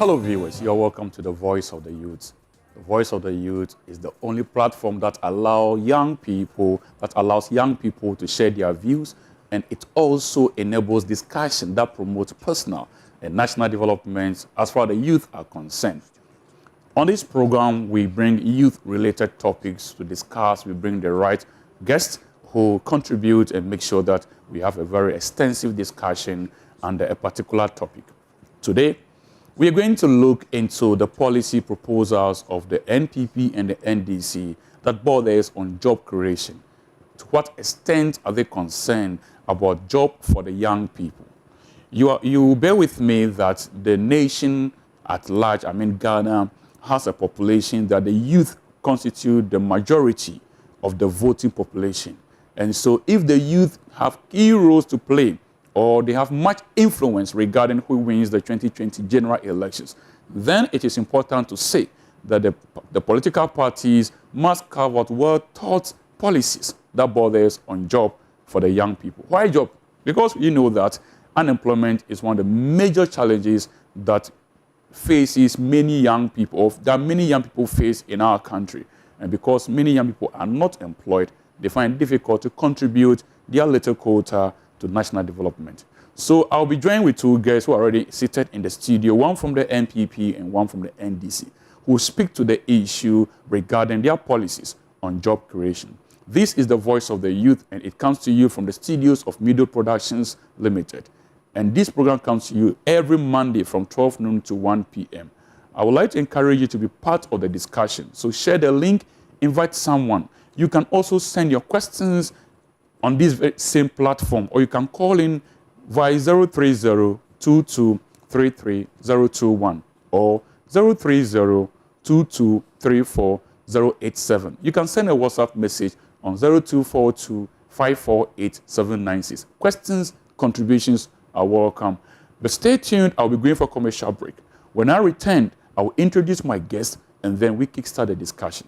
Hello viewers, you're welcome to the Voice of the Youth. The Voice of the Youth is the only platform that allows young people to share their views, and it also enables discussion that promotes personal and national development as far as the youth are concerned. On this program, we bring youth-related topics to discuss. We bring the right guests who contribute and make sure that we have a very extensive discussion under a particular topic. Today, we are going to look into the policy proposals of the NPP and the NDC that borders on job creation. To what extent are they concerned about job for the young people? You bear with me that the nation at large, Ghana, has a population that the youth constitute the majority of the voting population. And so if the youth have key roles to play, or they have much influence regarding who wins the 2020 general elections, then it is important to say that the political parties must carve out well-thought policies that borders on job for the young people. Why job? Because you know that unemployment is one of the major challenges that faces many young people, that many young people face in our country. And because many young people are not employed, they find it difficult to contribute their little quota to national development. So I'll be joined with two guests who are already seated in the studio, one from the NPP and one from the NDC, who will speak to the issue regarding their policies on job creation. This is the Voice of the Youth, and it comes to you from the studios of Mido Productions Limited. And this program comes to you every Monday from 12 noon to 1 p.m. I would like to encourage you to be part of the discussion. So share the link, invite someone. You can also send your questions on this very same platform, or you can call in via 030-2233-021 or 030-2234-087. You can send a WhatsApp message on 0242-548-796. Questions, contributions are welcome. But stay tuned, I'll be going for a commercial break. When I return, I will introduce my guests and then we kickstart the discussion.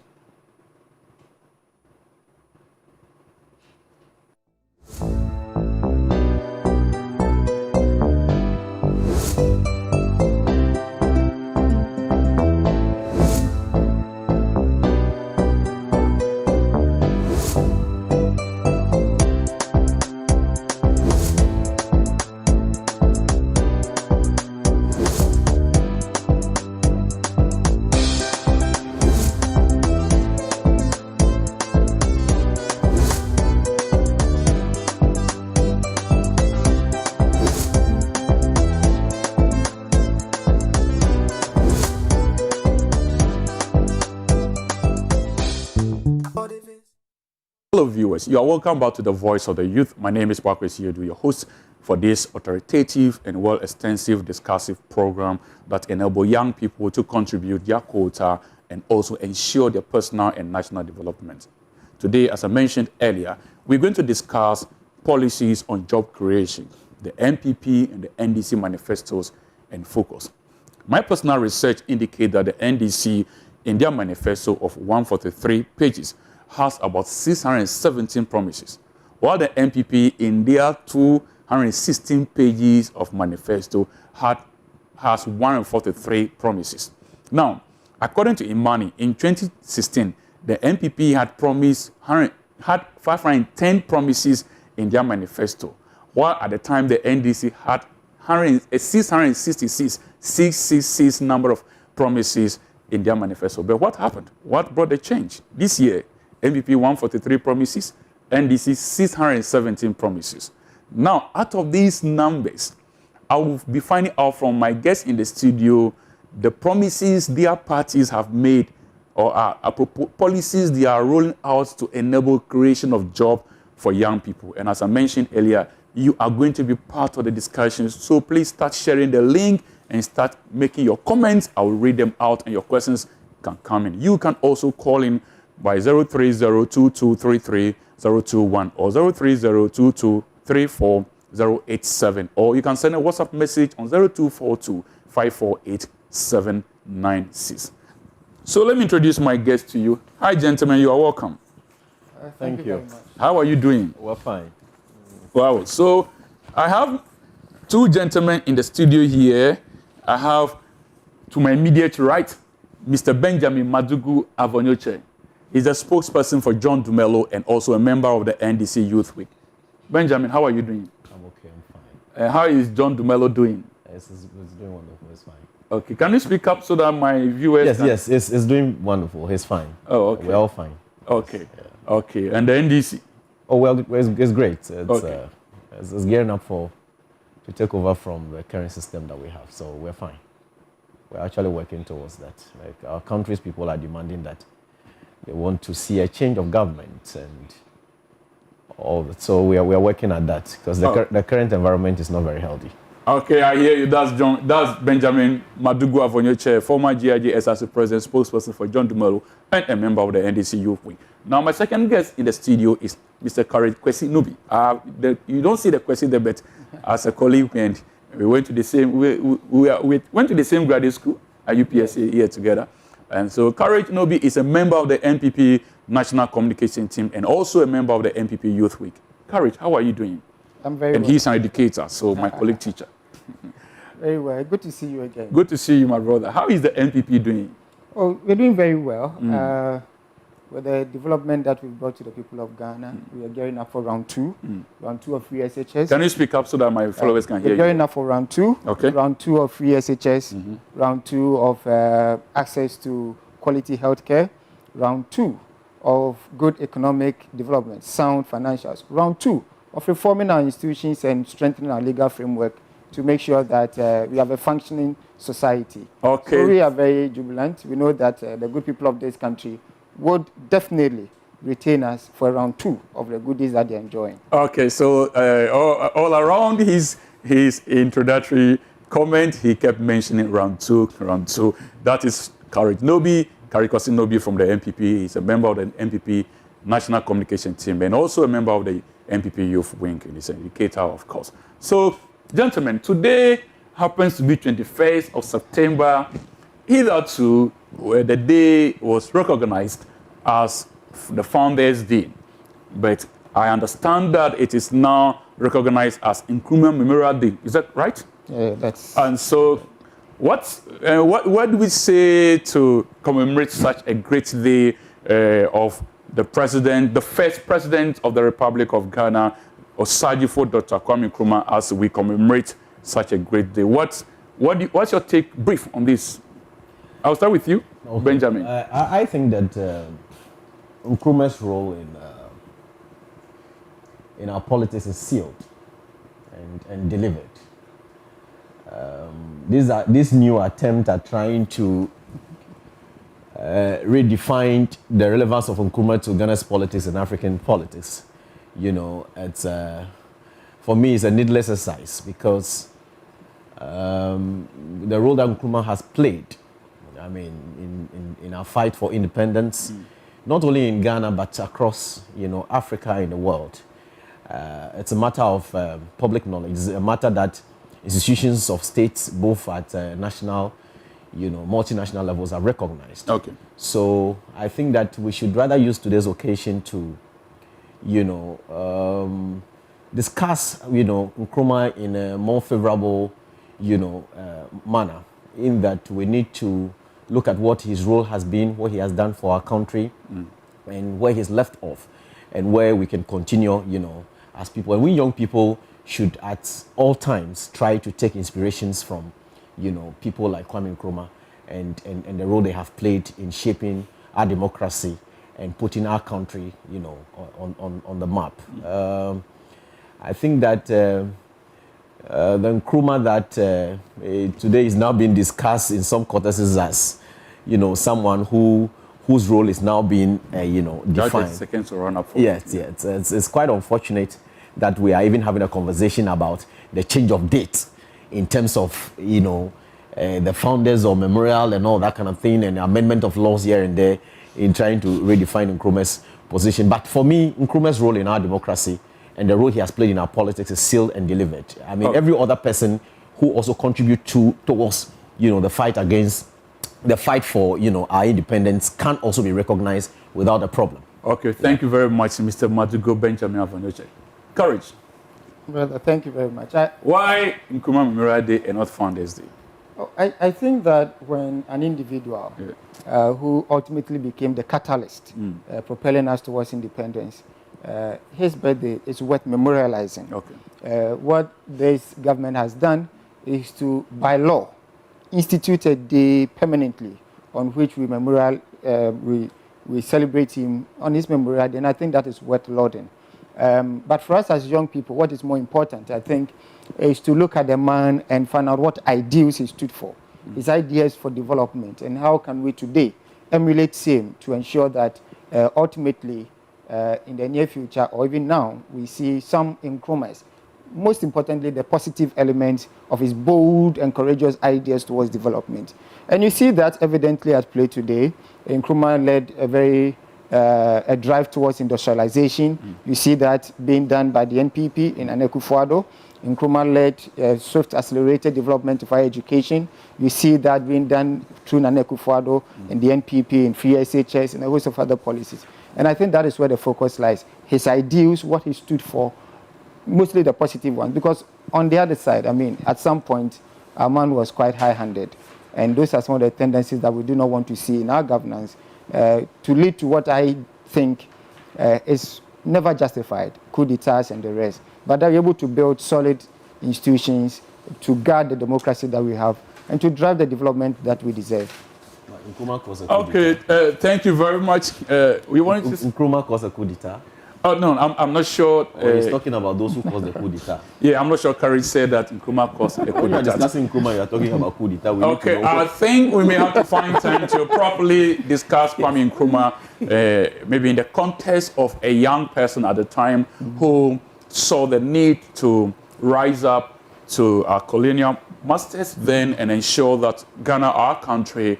Hello viewers, you are welcome back to the Voice of the Youth. My name is Bakwesi Yedu, your host for this authoritative and well-extensive discursive program that enable young people to contribute their quota and also ensure their personal and national development. Today, as I mentioned earlier, we're going to discuss policies on job creation, the NPP and the NDC manifestos and focus. My personal research indicates that the NDC, in their manifesto of 143 pages, has about 617 promises, while the NPP in their 216 pages of manifesto has 143 promises. Now, according to Imani, in 2016, the NPP had 510 promises in their manifesto, while at the time the NDC had 666 number of promises in their manifesto. But what happened? What brought the change? This year, NPP 143 promises, NDC 617 promises. Now, out of these numbers, I will be finding out from my guests in the studio the promises their parties have made or policies they are rolling out to enable creation of jobs for young people. And as I mentioned earlier, you are going to be part of the discussion. So please start sharing the link and start making your comments. I will read them out and your questions can come in. You can also call in by 030-2233-021 or 030-2234-087, or you can send a WhatsApp message on 0242-548-796. So let me introduce my guest to you. Hi, gentlemen, you are welcome. Thank you very much. How are you doing? We're fine. Wow. So I have two gentlemen in the studio here. I have To my immediate right, Mr. Benjamin Madugu Avonyoche. He's a spokesperson for John Dumelo and also a member of the NDC Youth Week. Benjamin, how are you doing? I'm okay, I'm fine. How is John Dumelo doing? It's doing wonderful, it's fine. Okay, can you speak up so that my viewers Yes, it's doing wonderful, he's fine. Oh, okay. We're all fine. Okay, yeah. Okay. And the NDC? Oh, well, it's great. It's, okay. It's gearing up to take over from the current system that we have, so we're fine. We're actually working towards that. Like our country's people are demanding that. They want to see a change of government and all that. So we are working at that because the current environment is not very healthy. Okay, I hear you. That's Benjamin Madugu Avonyoche, former GIG SRC president, spokesperson for John Dumelo, and a member of the NDC Youth Wing. Now, my second guest in the studio is Mr. Courage Kwesi Nubi. You don't see the Kwesi there, but as a colleague, and we went to the same. We went to the same graduate school at UPSA here together. And so Courage Nubi is a member of the NPP National Communication Team and also a member of the NPP Youth Week. Courage, how are you doing? I'm very well. And he's an educator, so my colleague teacher. Very well. Good to see you again. Good to see you, my brother. How is the NPP doing? Oh, we're doing very well. With the development that we've brought to the people of Ghana, we are gearing up for round two of free SHS. Can you speak up so that my followers can hear you? We're gearing up for round two. Okay. Round two of free SHS. Round two of access to quality healthcare. Round two of good economic development, sound financials. Round two of reforming our institutions and strengthening our legal framework to make sure that we have a functioning society. Okay. So we are very jubilant. We know that the good people of this country would definitely retain us for round two of the goodies that they're enjoying. Okay, so all around his introductory comment, he kept mentioning round two. That is Courage Nubi, Kwesi Nubi from the NPP. He's a member of the NPP National Communication Team and also a member of the NPP Youth Wing. He's an educator, of course. So, gentlemen, today happens to be 21st of September. Hitherto, where the day was recognized as the Founders' Day. But I understand that it is now recognized as Nkrumah Memorial Day. Is that right? Yeah, that's... And so, what do we say to commemorate such a great day of the first president of the Republic of Ghana, Osagyefo Dr. Kwame Nkrumah, as we commemorate such a great day? What's your take, brief, on this? I'll start with you, okay. Benjamin. I think that Nkrumah's role in our politics is sealed and delivered. This new attempt at trying to redefine the relevance of Nkrumah to Ghana's politics and African politics, it's for me it's a needless exercise because the role that Nkrumah has played, I mean, in our fight for independence, not only in Ghana but across, Africa and the world. It's a matter of public knowledge. It's a matter that institutions of states, both at national, multinational levels, are recognized. Okay. So I think that we should rather use today's occasion to, discuss, Nkrumah in a more favorable, manner. In that we need to look at what his role has been, what he has done for our country, and where he's left off, and where we can continue, as people. And we young people should at all times try to take inspirations from, people like Kwame Nkrumah and the role they have played in shaping our democracy and putting our country, on the map. I think that the Nkrumah that today is now being discussed in some quarters as, someone whose role is now being, defined. Seconds to run up for yes. It's quite unfortunate that we are even having a conversation about the change of date in terms of, the founders or memorial and all that kind of thing, and amendment of laws here and there in trying to redefine Nkrumah's position. But for me, Nkrumah's role in our democracy and the role he has played in our politics is sealed and delivered. I mean, every other person who also contribute towards, the fight for, our independence can also be recognized without a problem. Okay, thank you very much, Mr. Madugu Benjamin Avonyoche. Courage. Brother, thank you very much. Why Nkrumah Memorial Day and not Founders Day? I think that when an individual who ultimately became the catalyst propelling us towards independence, his birthday is worth memorializing. Okay. What this government has done is to, by law, institute a day permanently on which we we celebrate him on his memorial day, and I think that is worth lauding. But for us as young people, what is more important, I think, is to look at the man and find out what ideals he stood for, his ideas for development, and how can we today emulate same to ensure that ultimately in the near future or even now we see some Nkrumahs. Most importantly, the positive elements of his bold and courageous ideas towards development. And you see that evidently at play today. Nkrumah led a drive towards industrialization. You see that being done by the NPP in Nana Akufo-Addo. Nkrumah led swift accelerated development of higher education. You see that being done through Nana Akufo-Addo and the NPP in free SHS and a host of other policies. And I think that is where the focus lies. His ideals, what he stood for, mostly the positive ones. Because on the other side, I mean, at some point, our man was quite high-handed. And those are some of the tendencies that we do not want to see in our governance to lead to what I think is never justified, coup d'etats and the rest. But they're able to build solid institutions to guard the democracy that we have and to drive the development that we deserve. Okay, thank you very much. We wanted to... Nkrumah caused a coup d'etat? Oh, no, I'm not sure. He's talking about those who caused the coup d'etat. Yeah, I'm not sure Courage said that Nkrumah caused a coup When you're d'etat. discussing Nkrumah, you're talking about coup d'etat. Okay, I think we may have to find time to properly discuss Kwame Nkrumah, maybe in the context of a young person at the time who saw the need to rise up to our colonial masters then and ensure that Ghana, our country,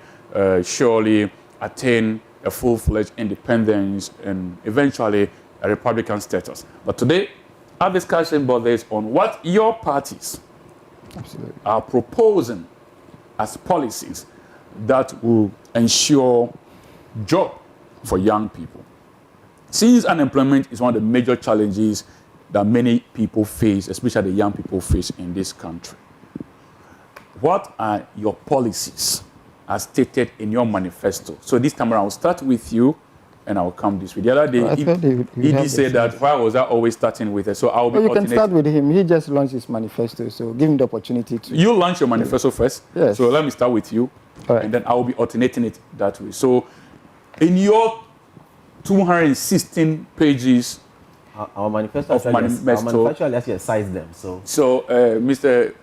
surely attain a full-fledged independence and eventually a Republican status. But today, our discussion is on what your parties are proposing as policies that will ensure job for young people. Since unemployment is one of the major challenges that many people face, especially the young people face in this country, what are your policies as stated in your manifesto? So this time around, I'll start with you, and I'll come this way. The other day, he said that, why was I always starting with it? So I'll be You can start with him. He just launched his manifesto, so give him the opportunity to... You launch your manifesto first. Yes. So let me start with you, and then I'll be alternating it that way. So in your 216 pages our manifesto actually cites them. So Mr.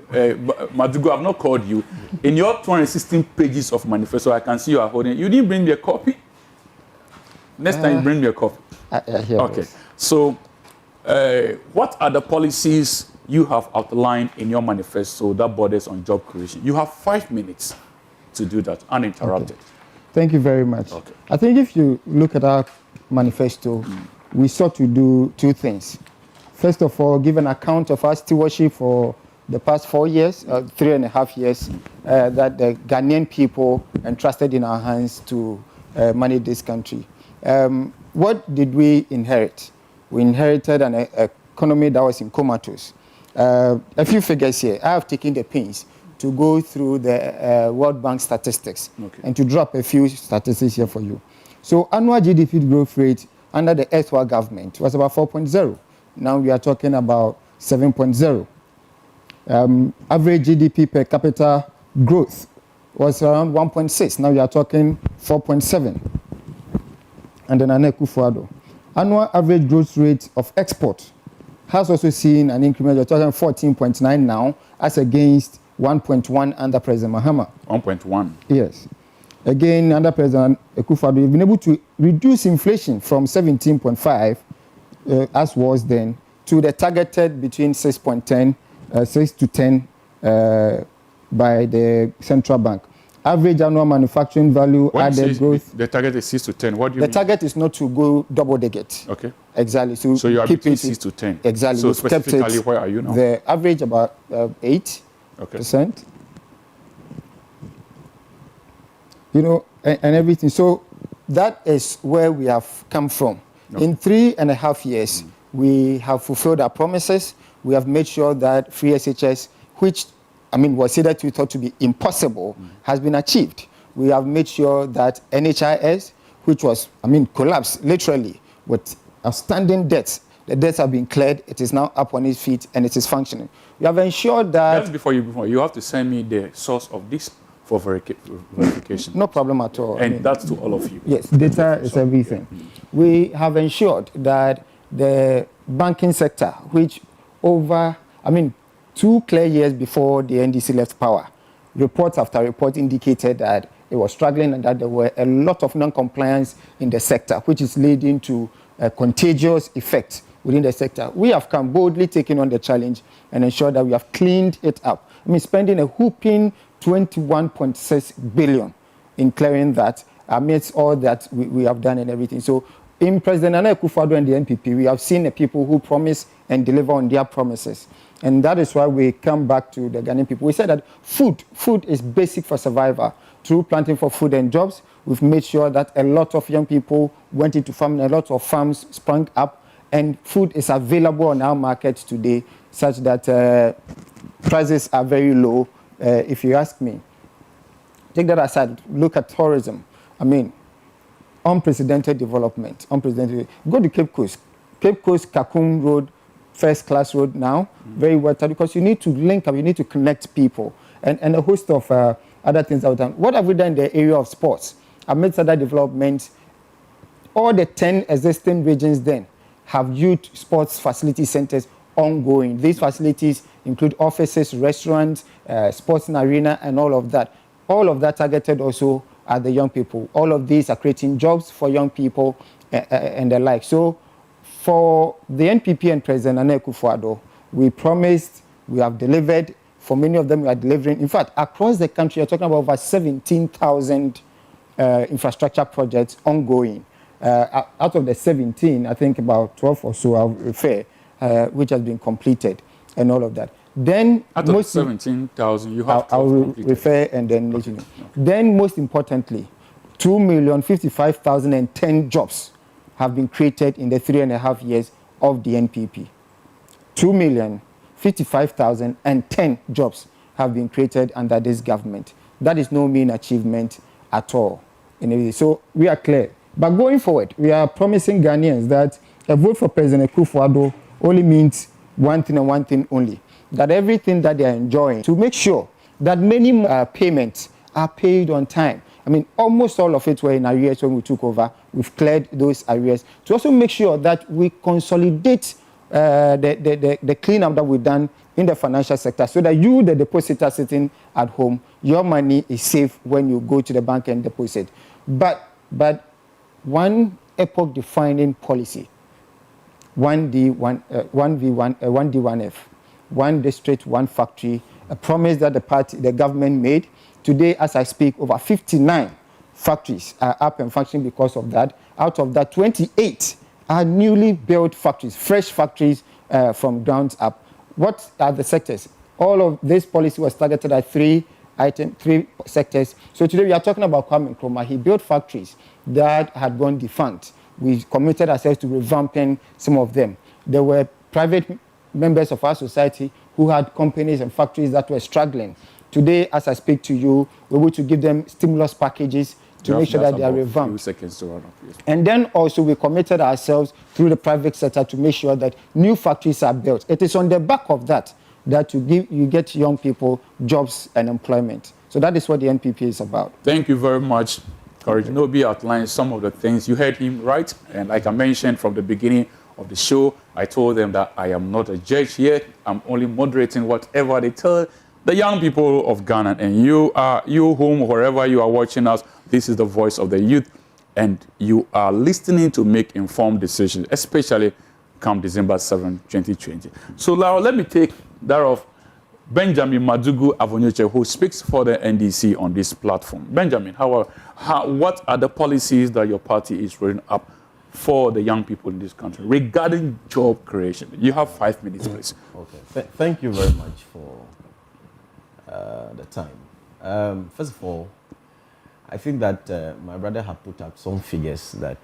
Madugo, I've not called you. In your 216 pages of manifesto, I can see you are holding it. You didn't bring me a copy? Next time, you bring me a copy. Okay. So, what are the policies you have outlined in your manifesto that borders on job creation? You have 5 minutes to do that, uninterrupted. Okay. Thank you very much. Okay. I think if you look at our manifesto, we sought to do two things. First of all, give an account of our stewardship for the past 4 years, 3.5 years, that the Ghanaian people entrusted in our hands to manage this country. What did we inherit? We inherited an economy that was in comatose. A few figures here. I have taken the pains to go through the World Bank statistics and to drop a few statistics here for you. So annual GDP growth rate under the Earthward government was about 4.0. Now we are talking about 7.0. Average GDP per capita growth was around 1.6. Now we are talking 4.7. And then Nana Akufo-Addo. Annual average growth rate of export has also seen an increment. We're talking 14.9 now, as against 1.1 under President Mahama. 1.1. Yes. Again, under President Akufo-Addo, we've been able to reduce inflation from 17.5, as was then, to the targeted between 6 to 10 by the central bank. Average annual manufacturing value added growth. The target is 6 to 10. What do you mean? The target is not to go double digit. Okay. Exactly. So you are between 6 to 10. Exactly. So specifically, where are you now? The average about 8%. Okay. You know, and everything. So that is where we have come from. Okay. In 3.5 years, we have fulfilled our promises. We have made sure that free SHS, which was hitherto thought to be impossible, has been achieved. We have made sure that NHIS, which was, collapsed literally with outstanding debts, the debts have been cleared. It is now up on its feet and it is functioning. We have ensured that... Just before you have to send me the source of this for verification. No problem at all. And that's to all of you. Yes, data is everything. We have ensured that the banking sector, which over, 2 clear years before the NDC left power, reports after report indicated that it was struggling and that there were a lot of non-compliance in the sector, which is leading to a contagious effect within the sector. We have come boldly taking on the challenge and ensured that we have cleaned it up. Spending a whooping 21.6 billion in clearing that amidst all that we have done and everything. So in President Nana Akufo-Addo and the NPP, we have seen the people who promise and deliver on their promises. And that is why we come back to the Ghanaian people. We said that food is basic for survival. Through planting for food and jobs, we've made sure that a lot of young people went into farming, a lot of farms sprung up, and food is available on our market today such that prices are very low, if you ask me. Take that aside, look at tourism. Unprecedented development, unprecedented. Go to Cape Coast. Cape Coast, Kakum Road, first-class road now, very well done, because you need to link up, you need to connect people, and a host of other things that we've done. What have we done in the area of sports? Amidst other developments, all the 10 existing regions then have youth sports facility centers ongoing. These facilities include offices, restaurants, sports and arena, and all of that. All of that targeted also at the young people. All of these are creating jobs for young people and the like. So for the NPP and President Nana Akufo-Addo, we promised, we have delivered. For many of them, we are delivering. In fact, across the country, you're talking about over 17,000 infrastructure projects ongoing. Out of the 17, I think about 12 or so I'll refer, which has been completed and all of that. Then out of 17,000, you have I'll refer and then let you know. Okay. Then most importantly, 2,055,010 jobs have been created in the 3.5 years of the NPP. 2,055,010 jobs have been created under this government. That is no mean achievement at all. So we are clear. But going forward, we are promising Ghanaians that a vote for President Akufo-Addo only means one thing and one thing only. That everything that they are enjoying, to make sure that many payments are paid on time. Almost all of it were in arrears when we took over. We've cleared those arrears. To also make sure that we consolidate the cleanup that we've done in the financial sector, so that you, the depositor sitting at home, your money is safe when you go to the bank and deposit. But one epoch-defining policy, 1D1F, one district, one factory, a promise that the government made. Today, as I speak, over 59 factories are up and functioning because of that. Out of that, 28 are newly built factories, fresh factories from ground up. What are the sectors? All of this policy was targeted at three sectors. So today we are talking about Kwame Nkrumah. He built factories that had gone defunct. We committed ourselves to revamping some of them. There were private members of our society who had companies and factories that were struggling. Today, as I speak to you, we're able to give them stimulus packages to make sure that they are revamped. And then also we committed ourselves through the private sector to make sure that new factories are built. It is on the back of that you get young people jobs and employment. So that is what the NPP is about. Thank you very much. Courage Nobi outlined some of the things. You heard him right. And like I mentioned from the beginning of the show, I told them that I am not a judge here. I'm only moderating whatever they tell the young people of Ghana. And you whom, wherever you are watching us, this is the voice of the youth. And you are listening to make informed decisions, especially come December 7, 2020. So now let me take that of Benjamin Madugu Avonyeche, who speaks for the NDC on this platform. Benjamin, what are the policies that your party is rolling up for the young people in this country regarding job creation? You have 5 minutes, please. Okay. Thank you very much for the time. First of all, I think that my brother had put up some figures that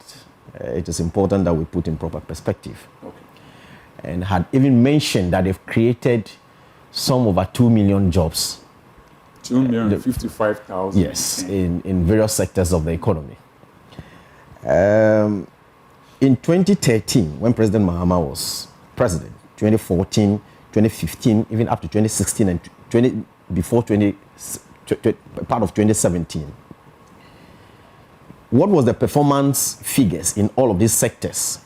it is important that we put in proper perspective. Okay. And had even mentioned that they've created some over 2 million jobs. 2,055,000. Yes, in various sectors of the economy. In 2013, when President Mahama was president, 2014, 2015, even up to 2016 and before part of 2017, what was the performance figures in all of these sectors?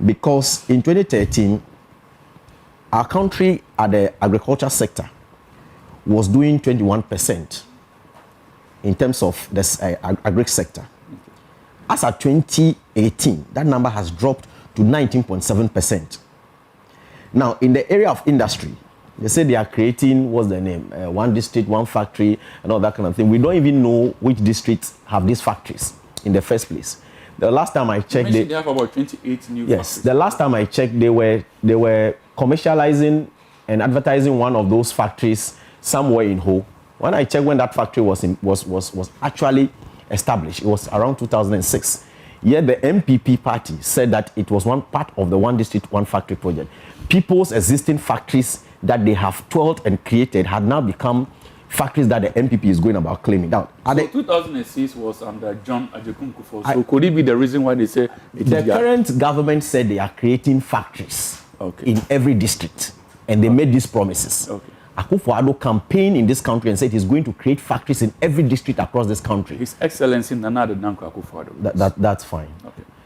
Because in 2013, our country at the agriculture sector was doing 21% in terms of the agri sector. As at 2018, that number has dropped to 19.7%. Now, in the area of industry, they say they are creating, what's the name, one district, one factory, and all that kind of thing. We don't even know which districts have these factories in the first place. The last time I checked, they have about 28 new yes, factories. the last time I checked, they were commercializing and advertising one of those factories somewhere in Ho. When I checked when that factory was actually established, it was around 2006. Yet the MPP party said that it was one part of the one district, one factory project. People's existing factories that they have toiled and created had now become factories that the MPP is going about claiming out. So 2006 was under John Ajekunkufor. So could it be the reason why they say the current government said they are creating factories in every district, and they made these promises. Akufo-Addo campaigned in this country and said he's going to create factories in every district across this country. His Excellency Nana Addo Dankwa Akufo-Addo. That's fine.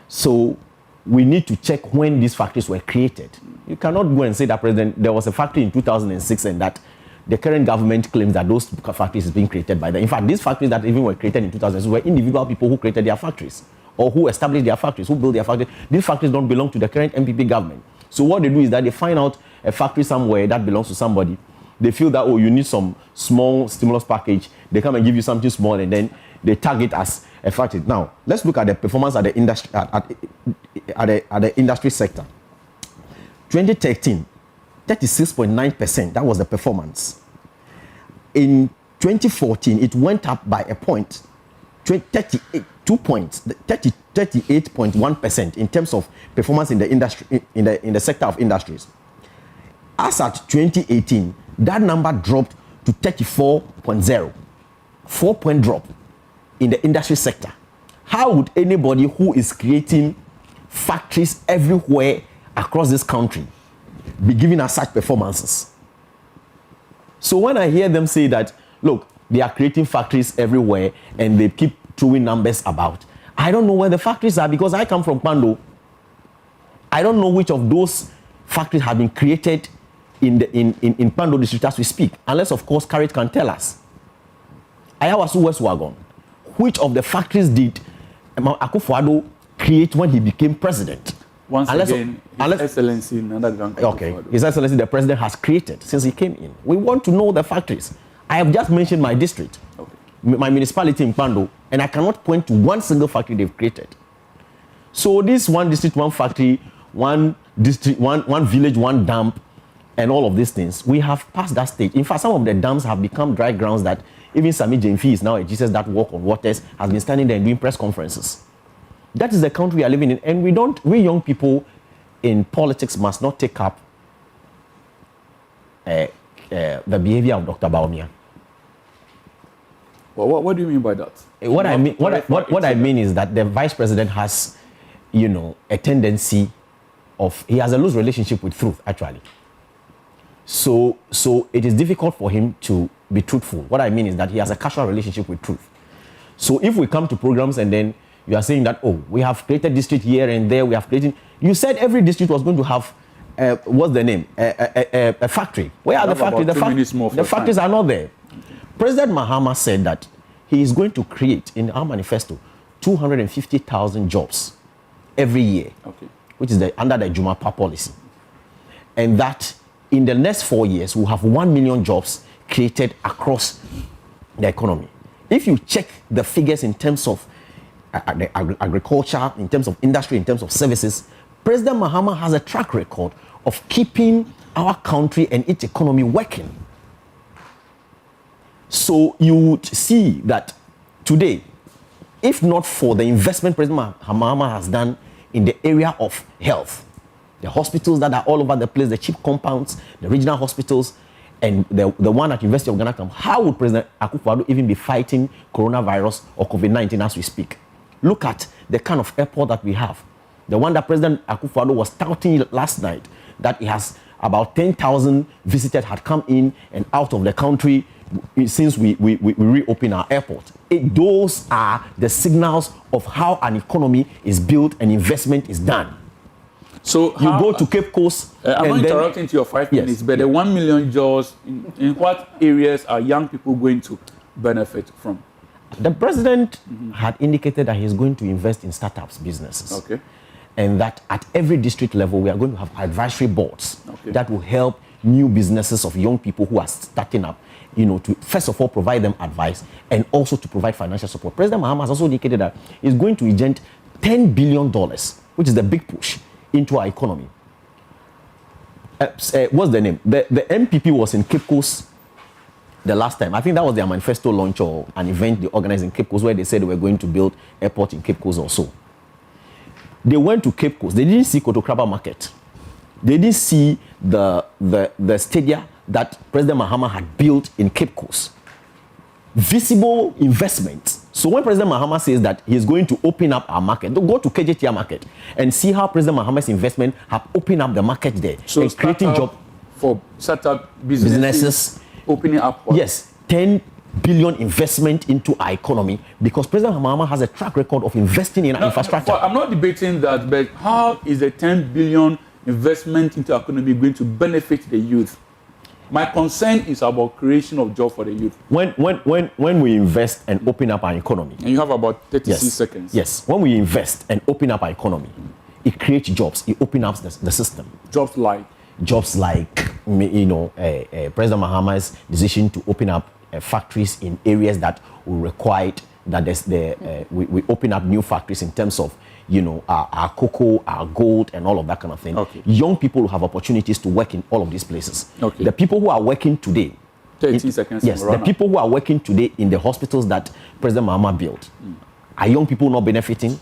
So we need to check when these factories were created. You cannot go and say that, President, there was a factory in 2006 and that the current government claims that those factories is being created by them. In fact, these factories that even were created in 2006 were individual people who created their factories or who established their factories, who built their factories. These factories don't belong to the current MPP government. So what they do is that they find out a factory somewhere that belongs to somebody. They feel that, oh, you need some small stimulus package. They come and give you something small, and then they tag it as a factory. Now, let's look at the performance at the industry at the industry sector. 2013, 36.9%. That was the performance. In 2014, it went up by a point, 38.1% in terms of performance in the industry in the sector of industries. As at 2018, that number dropped to 34.0, 4-point drop in the industry sector. How would anybody who is creating factories everywhere across this country be giving us such performances? So when I hear them say that, look, they are creating factories everywhere and they keep throwing numbers about, I don't know where the factories are because I come from Pando. I don't know which of those factories have been created in Pando district as we speak, unless of course Carrot can tell us. Ayawasu West Wagon, which of the factories did Akufo-Addo create when he became president? Once again, His Excellency Nana Addo Dankwa Akufo-Addo. His Excellency the President has created since he came in. We want to know the factories. I have just mentioned my district, my municipality in Pando, and I cannot point to one single factory they've created. So this one district, one factory, one district, one village, one dump, and all of these things, we have passed that stage. In fact, some of the dams have become dry grounds that even Sami Jemfi is now a Jesus that walk on waters, has been standing there and doing press conferences. That is the country we are living in, and we young people in politics must not take up the behavior of Dr. Baumia. Well, what do you mean by that? What I mean is that the vice president has, a tendency of, he has a loose relationship with truth, actually. So it is difficult for him to be truthful. What I mean is that he has a casual relationship with truth. So if we come to programs and then you are saying that, oh, we have created district here and there, we have created, you said every district was going to have, what's the name? A factory. Where are the factories? The factories are not there. President Mahama said that he is going to create in our manifesto 250,000 jobs every year, which is under the Jumapa policy. And that in the next 4 years, we'll have 1 million jobs created across the economy. If you check the figures in terms of agriculture, in terms of industry, in terms of services, President Mahama has a track record of keeping our country and its economy working. So you would see that today, if not for the investment President Mahama has done in the area of health, The hospitals that are all over the place, the cheap compounds, the regional hospitals, and the one at University of Ghana. How would President Akufo-Addo even be fighting coronavirus or COVID-19 as we speak? Look at the kind of airport that we have. The one that President Akufo-Addo was touting last night, that it has about 10,000 visitors had come in and out of the country since we reopen our airport. Those are the signals of how an economy is built and investment is done. So you go to Cape Coast. I'm not interrupting to your 5 minutes, but the 1 million jobs, in what areas are young people going to benefit from? The president had indicated that he's going to invest in startups businesses. Okay. And that at every district level, we are going to have advisory boards that will help new businesses of young people who are starting up, to first of all provide them advice and also to provide financial support. President Mahama has also indicated that he's going to inject $10 billion, which is the big push, into our economy. What's the name? The MPP was in Cape Coast the last time. I think that was their manifesto launch or an event they organized in Cape Coast where they said they were going to build airport in Cape Coast also. They went to Cape Coast. They didn't see Kotokraba Market. They didn't see the stadia that President Mahama had built in Cape Coast. Visible investments. So when President Mahama says that he's going to open up our market, go to KJTR market and see how President Mahama's investment have opened up the market there so and creating jobs for startup businesses opening up. What? Yes, 10 billion investment into our economy because President Mahama has a track record of investing in our infrastructure. I'm not debating that, but how is the 10 billion investment into our economy going to benefit the youth? My concern is about creation of jobs for the youth. When we invest and open up our economy. And you have about 36 seconds. Yes, when we invest and open up our economy, it creates jobs. It opens up the system. Jobs like? Jobs like, President Mahama's decision to open up factories in areas that will require that we open up new factories in terms of our cocoa, our gold, and all of that kind of thing. Okay. Young people will have opportunities to work in all of these places. Okay. The people who are working today, 30 seconds. Yes, the people who are working today in the hospitals that President Mahama built, are young people not benefiting?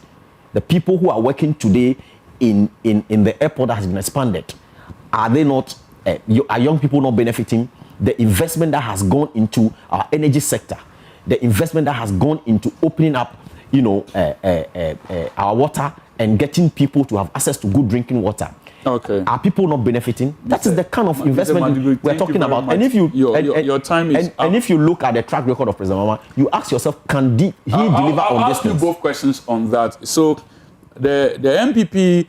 The people who are working today in the airport that has been expanded, are they not? Are young people not benefiting? The investment that has gone into our energy sector, the investment that has gone into opening up our water and getting people to have access to good drinking water. Okay. Are people not benefiting? That is the kind of investment we're talking about. Much. And if you your time is and if you look at the track record of President Mahama, you ask yourself, can he deliver on this? I'll ask you both questions on that. So the MPP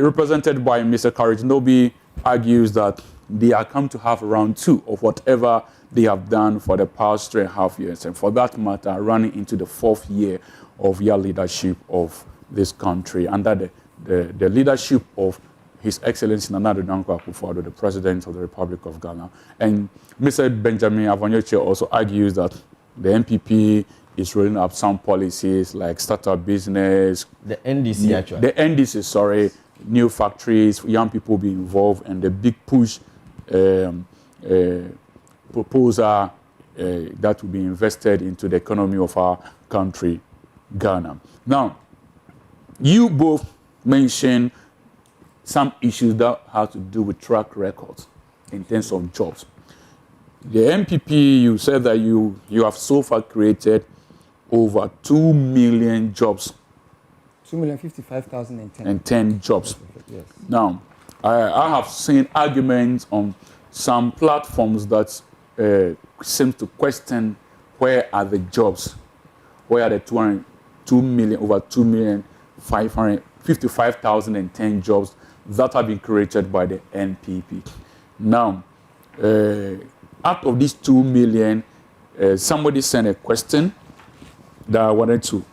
represented by Mr. Courage Nobi argues that they are come to have round 2 of whatever they have done for the past 3.5 years, and for that matter, running into the 4th year of your leadership of this country under the leadership of His Excellency Nana Addo Dankwa Akufo-Addo, the President of the Republic of Ghana. And Mr. Benjamin Avonyeche also argues that the MPP is rolling up some policies like startup business. The NDC, actually. The NDC, sorry, new factories, young people be involved, and the big push proposal that will be invested into the economy of our country, Ghana. Now, you both mentioned some issues that have to do with track records in terms of jobs. The MPP, you said that you have so far created over 2 million jobs. 2,055,010 jobs. Yes. Now, I have seen arguments on some platforms that seem to question where are the jobs, where are the 2,555,010 jobs that have been created by the NPP. Now, out of these 2 million, somebody sent a question that I wanted to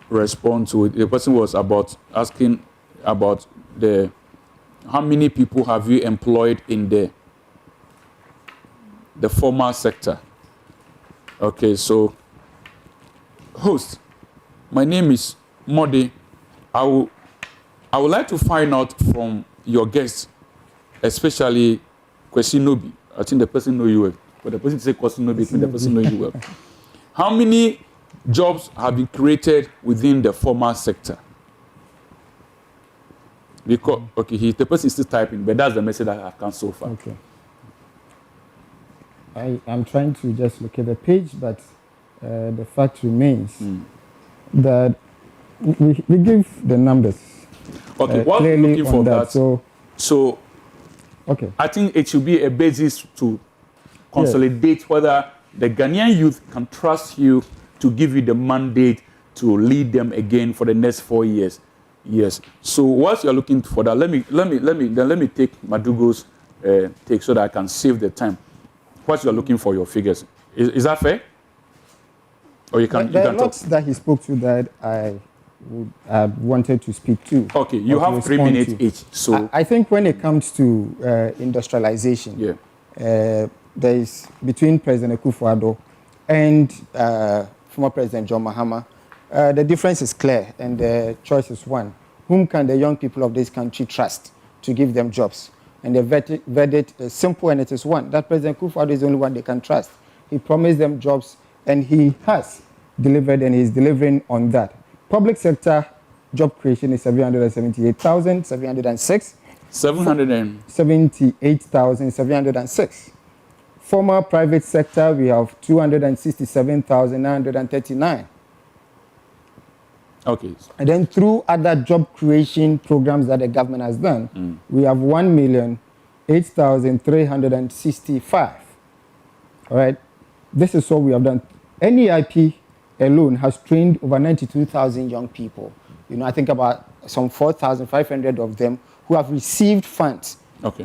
respond to. The person was asking about how many people have you employed in the formal sector. Okay, so host, my name is Modi. I would like to find out from your guests, especially Kwesi Nobi. I think the person know you well, but the person say Kwesi Nobi, the person know you well. How many jobs have been created within the formal sector? Because, okay, the person is still typing, but that's the message that I've come so far. Okay. I'm trying to just look at the page, but the fact remains that we give the numbers. Okay, what we're clearly looking for on that. So, okay. I think it should be a basis to consolidate whether the Ghanaian youth can trust you to give you the mandate to lead them again for the next 4 years. Yes. So whilst you're looking for that, let me take Madugo's take so that I can save the time. Whilst you're looking for your figures, is that fair? Or you can There are talk. lots that he spoke to that I wanted to speak to. Okay, you have 3 minutes each. So I think when it comes to industrialization, there is between President Akufo-Addo and former President John Mahama, the difference is clear and the choice is one. Whom can the young people of this country trust to give them jobs? And the verdict is simple and it is one. That President Akufo-Addo is the only one they can trust. He promised them jobs and he has delivered and he is delivering on that. Public sector job creation is 778,706. 78,706. Former private sector, we have 267,939. okay. And then through other job creation programs that the government has done, we have 1,008,365. All right. This is what we have done. NEIP alone has trained over 92,000 young people. You know, I think about some 4,500 of them who have received funds,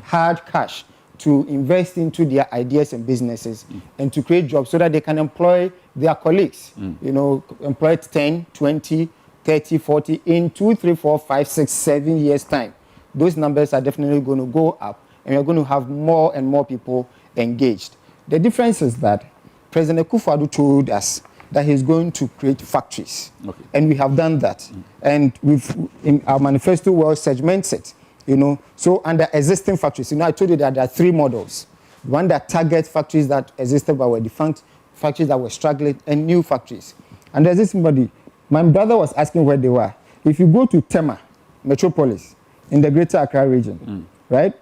hard cash, to invest into their ideas and businesses and to create jobs so that they can employ their colleagues. You know, employ 10, 20, 30, 40 in 2, 3, 4, 5, 6, 7 years' time. Those numbers are definitely going to go up and we're going to have more and more people engaged. The difference is that President Akufo-Addo told us that he's going to create factories. And we have done that. And we've, in our manifesto, well segments it. You know, so under existing factories, you know, I told you that there are 3 models. One that targets factories that existed but were defunct, factories that were struggling, and new factories. And there's this somebody, my brother was asking where they were. If you go to Tema, Metropolis, in the Greater Accra region, right?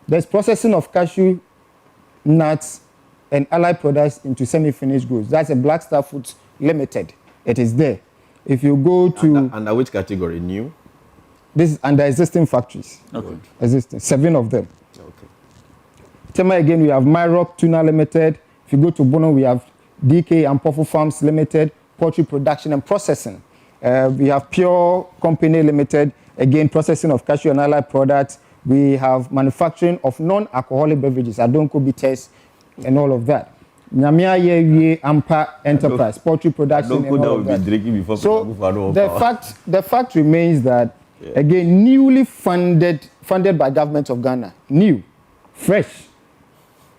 There's processing of cashew nuts and allied products into semi-finished goods. That's a Black Star Foods Limited. It is there. If you go to... Under which category? New? This is under existing factories. Existing, 7 of them. Tema again, we have Myrop Tuna Limited. If you go to Bono, we have DK and Pofu Farms Limited, poultry production and processing. We have Pure Company Limited, again, processing of cashew and allied products. We have manufacturing of non-alcoholic beverages, Adonko bitters, and all of that. Nyamia Yewie Ampa Enterprise, poultry production and all of that. So the fact remains that, again, newly funded by government of Ghana, new, fresh.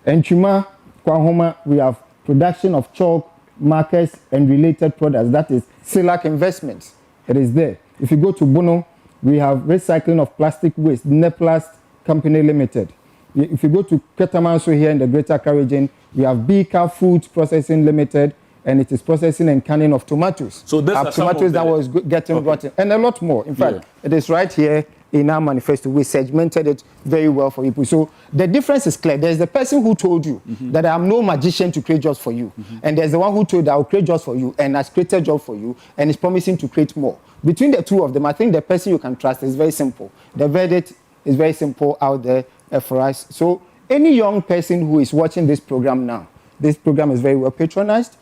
And Chuma, Kwahoma, we have production of chalk, markers, and related products. That is Silac Investments. It is there. If you go to Bono, we have recycling of plastic waste, Neplast Company Limited. If you go to Ketamanso here in the Greater Accra region, we have Bika Food Processing Limited, and it is processing and canning of tomatoes. So these are tomatoes that was getting brought in, and a lot more. In fact, it is right here in our manifesto. We segmented it very well for people. So the difference is clear. There's the person who told you that I'm no magician to create jobs for you, and there's the one who told that I'll create jobs for you and has created jobs for you and is promising to create more. Between the two of them, I think the person you can trust is very simple. The verdict is very simple out there for us. So any young person who is watching this program now, this program is very well patronized.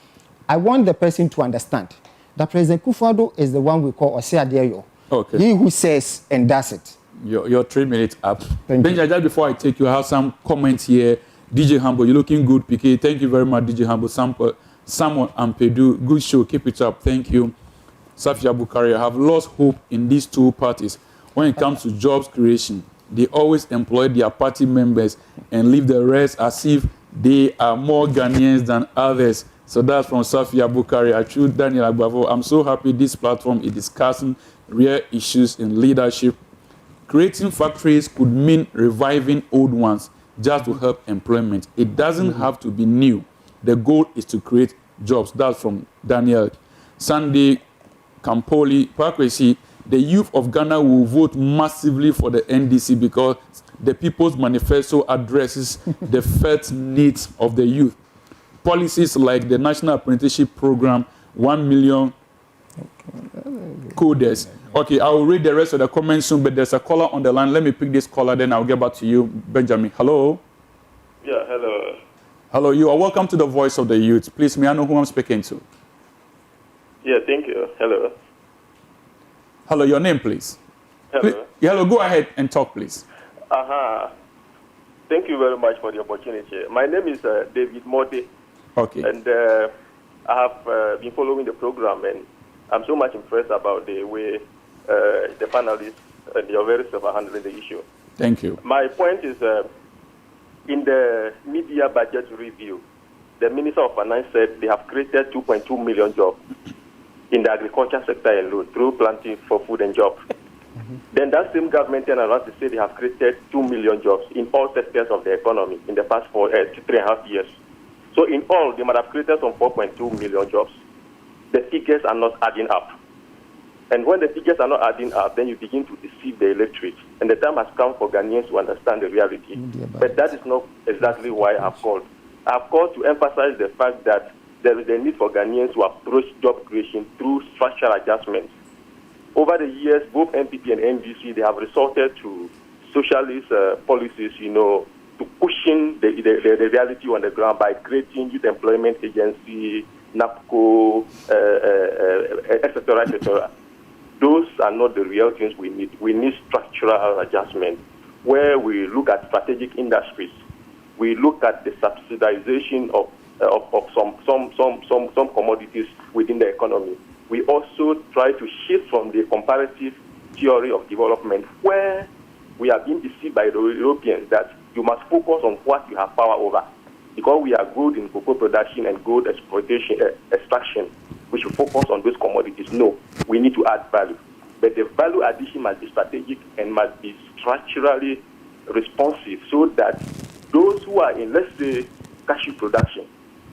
I want the person to understand that President Akufo-Addo is the one we call Ose Adeyo. He who says and does it. Your 3 minutes up. Thank you. Just before I take you, I have some comments here. DJ Humble, you're looking good, PK. Thank you very much, DJ Humble. Samuel Ampedu, good show. Keep it up. Thank you. Safia Bukari, I have lost hope in these two parties. When it comes to jobs creation, they always employ their party members and leave the rest as if they are more Ghanaians than others. So that's from Safia Bukari. Achu Daniel Agbavo. I'm so happy this platform is discussing real issues in leadership. Creating factories could mean reviving old ones just to help employment. It doesn't have to be new. The goal is to create jobs. That's from Daniel. Sunday Kampoli Pakwesi. the youth of Ghana will vote massively for the NDC because the People's Manifesto addresses the first needs of the youth. Policies like the National Apprenticeship Program, 1 million coders. Okay, I will read the rest of the comments soon, but there's a caller on the line. Let me pick this caller, then I'll get back to you, Benjamin. Hello? Yeah, hello. Hello, you are welcome to the Voice of the Youth. Please, may I know who I'm speaking to? Yeah, thank you. Hello. Hello, your name, please. Hello. Hello, go ahead and talk, please. Thank you very much for the opportunity. My name is David Mote. Okay. And I have been following the program, and I'm so much impressed about the way the panelists and the various are handling the issue. Thank you. My point is, in the media budget review, the Minister of Finance said they have created 2.2 million jobs in the agriculture sector alone through planting for food and jobs. Then that same government announced to say they have created 2 million jobs in all sectors of the economy in the past 3.5 years. So in all, they might have created some 4.2 million jobs. The figures are not adding up. And when the figures are not adding up, then you begin to deceive the electorate. And the time has come for Ghanaians to understand the reality. But that is not exactly why I have called. I have called to emphasize the fact that there is a need for Ghanaians to approach job creation through structural adjustments. Over the years, both NPP and NDC, they have resorted to socialist policies, to cushion the reality on the ground by creating youth employment agency, NAPCO, etc., etc. Those are not the real things we need. We need structural adjustment where we look at strategic industries. We look at the subsidization of some commodities within the economy. We also try to shift from the comparative theory of development where we are being deceived by the Europeans that you must focus on what you have power over. Because we are good in cocoa production and gold exploitation, extraction, we should focus on those commodities. No, we need to add value. But the value addition must be strategic and must be structurally responsive so that those who are in, let's say, cashew production,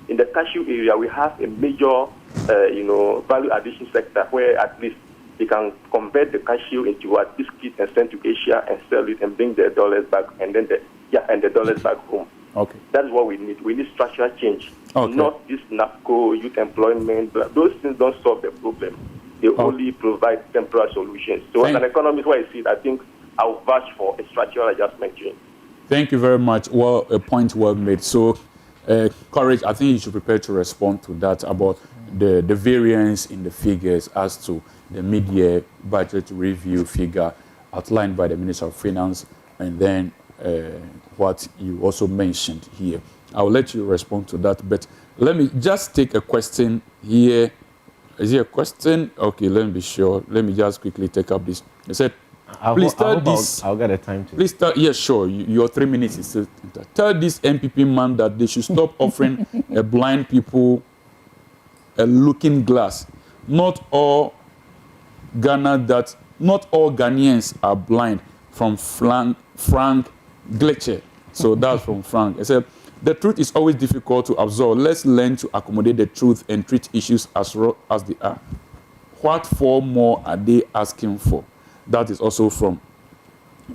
in the cashew area, we have a major, value addition sector where at least they can convert the cashew into a biscuit and send to Asia and sell it and bring the dollars back and then the dollars back home. Okay. That's what we need. We need structural change, okay. Not this NAPCO, youth employment. Those things don't solve the problem. They only provide temporary solutions. So as an economist, where I see it, I think I'll vouch for a structural adjustment change. Thank you very much. Well, a point well made. So, Courage, I think you should prepare to respond to that about the variance in the figures as to the mid-year budget review figure outlined by the Minister of Finance, and then what you also mentioned here. I will let you respond to that, but let me just take a question here. Is there a question? Okay, let me be sure. Let me just quickly take up this. I said, please tell this. I'll get a time to. Please tell. Yes, sure. Your 3 minutes is still. Tell this MPP man that they should stop offering a blind people a looking glass. Not all Ghanaians are blind. From Frank Glitcher. So that's from Frank. I said, the truth is always difficult to absorb. Let's learn to accommodate the truth and treat issues as raw as they are. What for more are they asking for? That is also from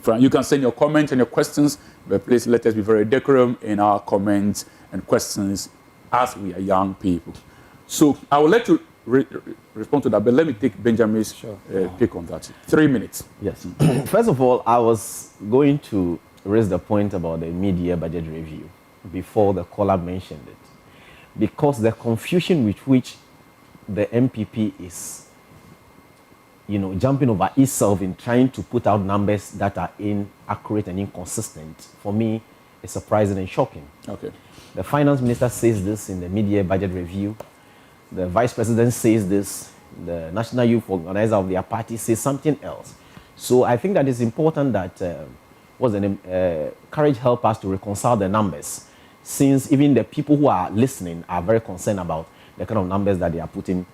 Frank. You can send your comments and your questions, but please let us be very decorum in our comments and questions as we are young people. So I will let you respond to that, but let me take Benjamin's pick on that. 3 minutes. Yes. First of all, I was going to raise the point about the mid-year budget review before the caller mentioned it, because the confusion with which the MPP is, jumping over itself in trying to put out numbers that are inaccurate and inconsistent, for me, is surprising and shocking. Okay. The finance minister says this in the mid-year budget review. The vice president says this. The national youth organizer of their party says something else. So I think that it's important that Courage help us to reconcile the numbers, since even the people who are listening are very concerned about the kind of numbers that they are putting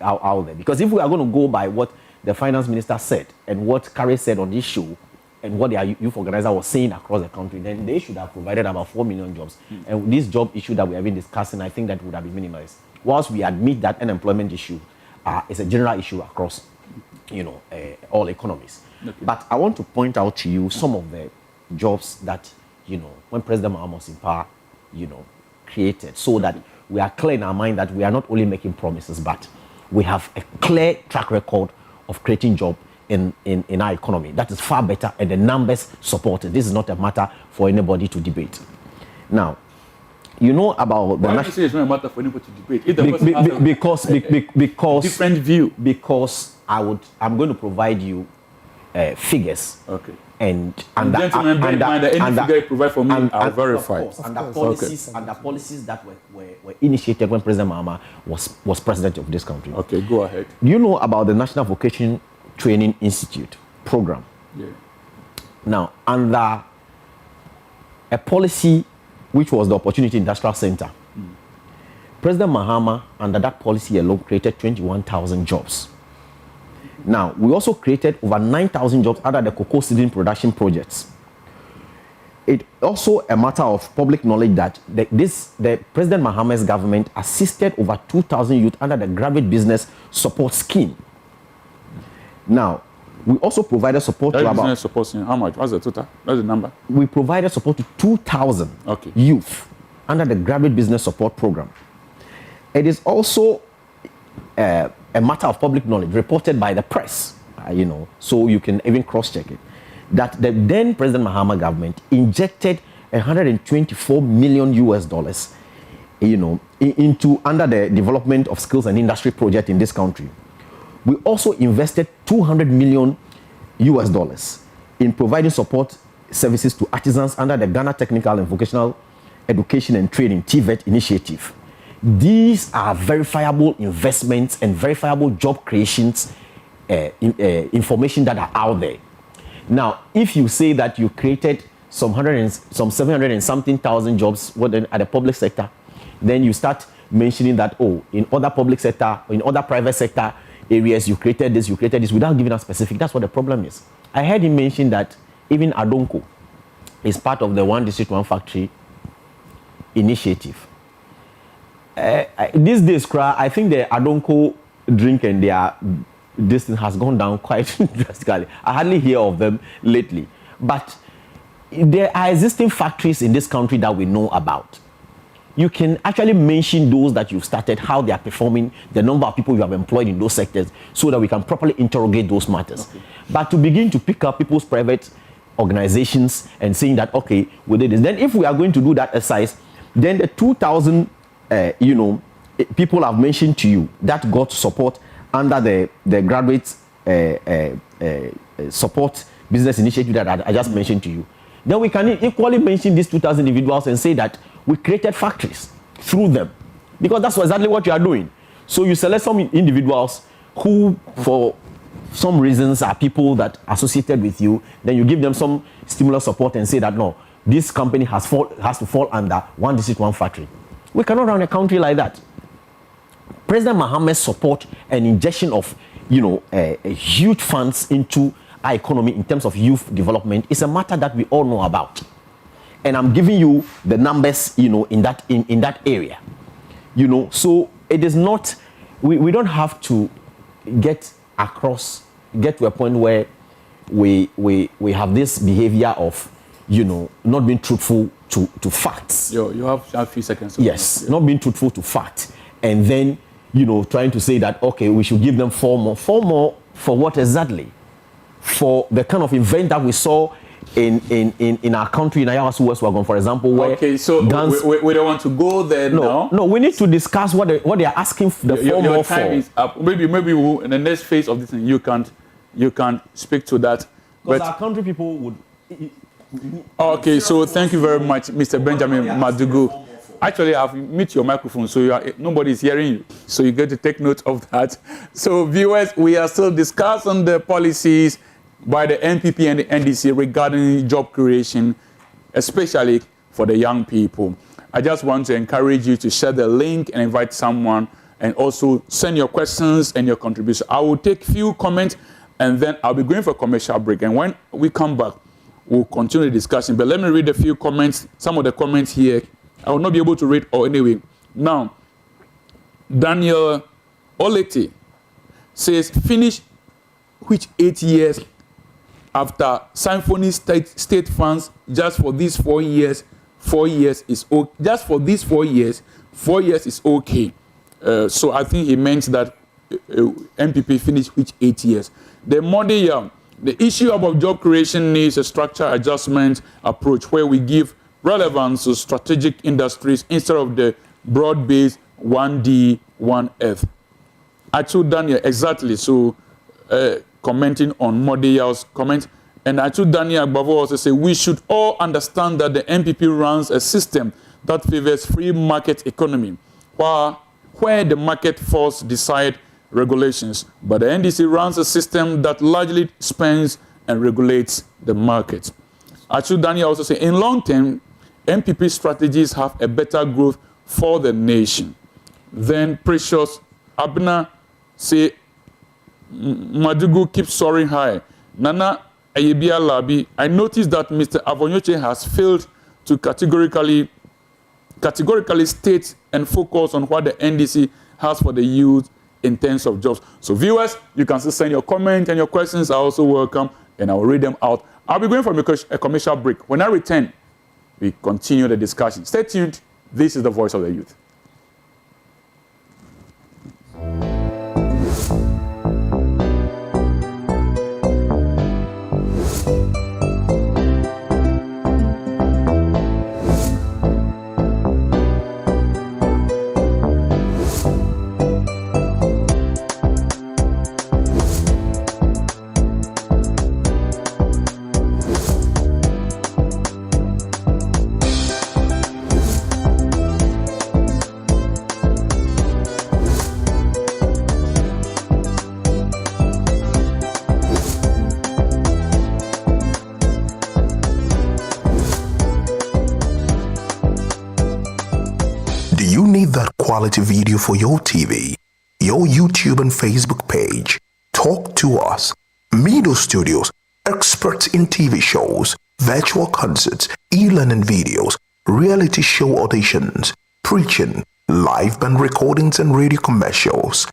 out there. Because if we are going to go by what the finance minister said and what Courage said on this show and what their youth organizer was saying across the country, then they should have provided about 4 million jobs. And this job issue that we have been discussing, I think that would have been minimized. Whilst we admit that unemployment issue is a general issue across all economies. Okay. But I want to point out to you some of the jobs that, when President Mahama was in power, created, so that we are clear in our mind that we are not only making promises, but we have a clear track record of creating jobs in our economy. That is far better, and the numbers support it. This is not a matter for anybody to debate. Now, about the national. It's not a matter for anybody to debate. Because different view. Because I'm going to provide you figures. Okay. And gentlemen, bear in mind that any figure you provide for me are verified. And the policies that were initiated when President Mahama was president of this country. Okay, go ahead. Do you know about the National Vocation Training Institute program? Yeah. Now, under a policy which was the Opportunity Industrial Center, President Mahama, under that policy alone, created 21,000 jobs. Now, we also created over 9,000 jobs under the cocoa seedling production projects. It's also a matter of public knowledge that the President Mahama's government assisted over 2,000 youth under the graduate business support scheme. Now, we also provided support to about... support scheme. How much? What's the total? What's the number? We provided support to 2,000 youth under the graduate business support program. It is also a matter of public knowledge reported by the press, so you can even cross-check it, that the then President Mahama government injected $124 million into under the development of skills and industry project in this country. We also invested $200 million in providing support services to artisans under the Ghana Technical and Vocational Education and Training (TVET) initiative. These are verifiable investments and verifiable job creations, information that are out there. Now, if you say that you created some 700 and something thousand jobs at the public sector, then you start mentioning that, in other public sector, or in other private sector areas, you created this, without giving us specific. That's what the problem is. I heard him mention that even Adonko is part of the One District, One Factory initiative. These days, I think the Adonko drink and their distance has gone down quite drastically. I hardly hear of them lately. But there are existing factories in this country that we know about. You can actually mention those that you've started, how they are performing, the number of people you have employed in those sectors, so that we can properly interrogate those matters. Okay. But to begin to pick up people's private organizations and saying that, okay, we did this. Then if we are going to do that exercise, then the 2,000 people I've mentioned to you that got support under the graduate support business initiative that I just mentioned to you, then we can equally mention these 2,000 individuals and say that we created factories through them, because that's exactly what you are doing. So you select some individuals who, for some reasons, are people that are associated with you, then you give them some stimulus support and say that, no, this company has to fall under One District, One Factory. We cannot run a country like that. President Mahama's support and injection of, a huge funds into our economy in terms of youth development is a matter that we all know about. And I'm giving you the numbers, in that area. So it is not, we don't have to get to a point where we have this behavior of, not being truthful to facts. You have a few seconds. Yes, not being truthful to fact. And then, trying to say that, okay, we should give them 4 more. 4 more for what exactly? For the kind of event that we saw in our country, in Ayawasu West Wagon, for example, where so guns, we don't want to go there now. No, we need to discuss what they are asking the 4 more for. Your time is up. Maybe in the next phase of this thing, you can speak to that. Because our country people would... Okay, so thank you very much, Mr. Benjamin Madugu. Actually, I've mute your microphone, so nobody is hearing you. So you get to take note of that. So viewers, we are still discussing the policies by the NPP and the NDC regarding job creation, especially for the young people. I just want to encourage you to share the link and invite someone, and also send your questions and your contribution. I will take few comments, and then I'll be going for a commercial break. And when we come back, we'll continue the discussion. But let me read a few comments. Some of the comments here, I will not be able to read all anyway. Now, Daniel Oleti says, finish which 8 years after Symphony State funds just for these 4 years, 4 years is okay. Just for these 4 years, 4 years is okay. So I think he meant that MPP finished which 8 years. The model year, the issue about job creation needs a structure adjustment approach where we give relevance to strategic industries instead of the broad-based 1D, 1F. I told Daniel exactly, so commenting on Modia's comment, and I told Daniel Agbavo also say we should all understand that the MPP runs a system that favors free market economy, where the market force decide regulations, but the NDC runs a system that largely spends and regulates the market. I told Daniel also say in long term, MPP strategies have a better growth for the nation. Then Precious Abner say Madugu keeps soaring high. Nana Ayebia Labi, I noticed that Mr. Avonyoche has failed to categorically state and focus on what the NDC has for the youth in terms of jobs. So viewers, you can still send your comments and your questions are also welcome, and I will read them out. I'll be going for a commercial break. When I return, we continue the discussion. Stay tuned. This is the Voice of the Youth. Quality video for your TV, your YouTube and Facebook page. Talk to us. Mido Studios, experts in TV shows, virtual concerts, e-learning videos, reality show auditions, preaching, live band recordings and radio commercials.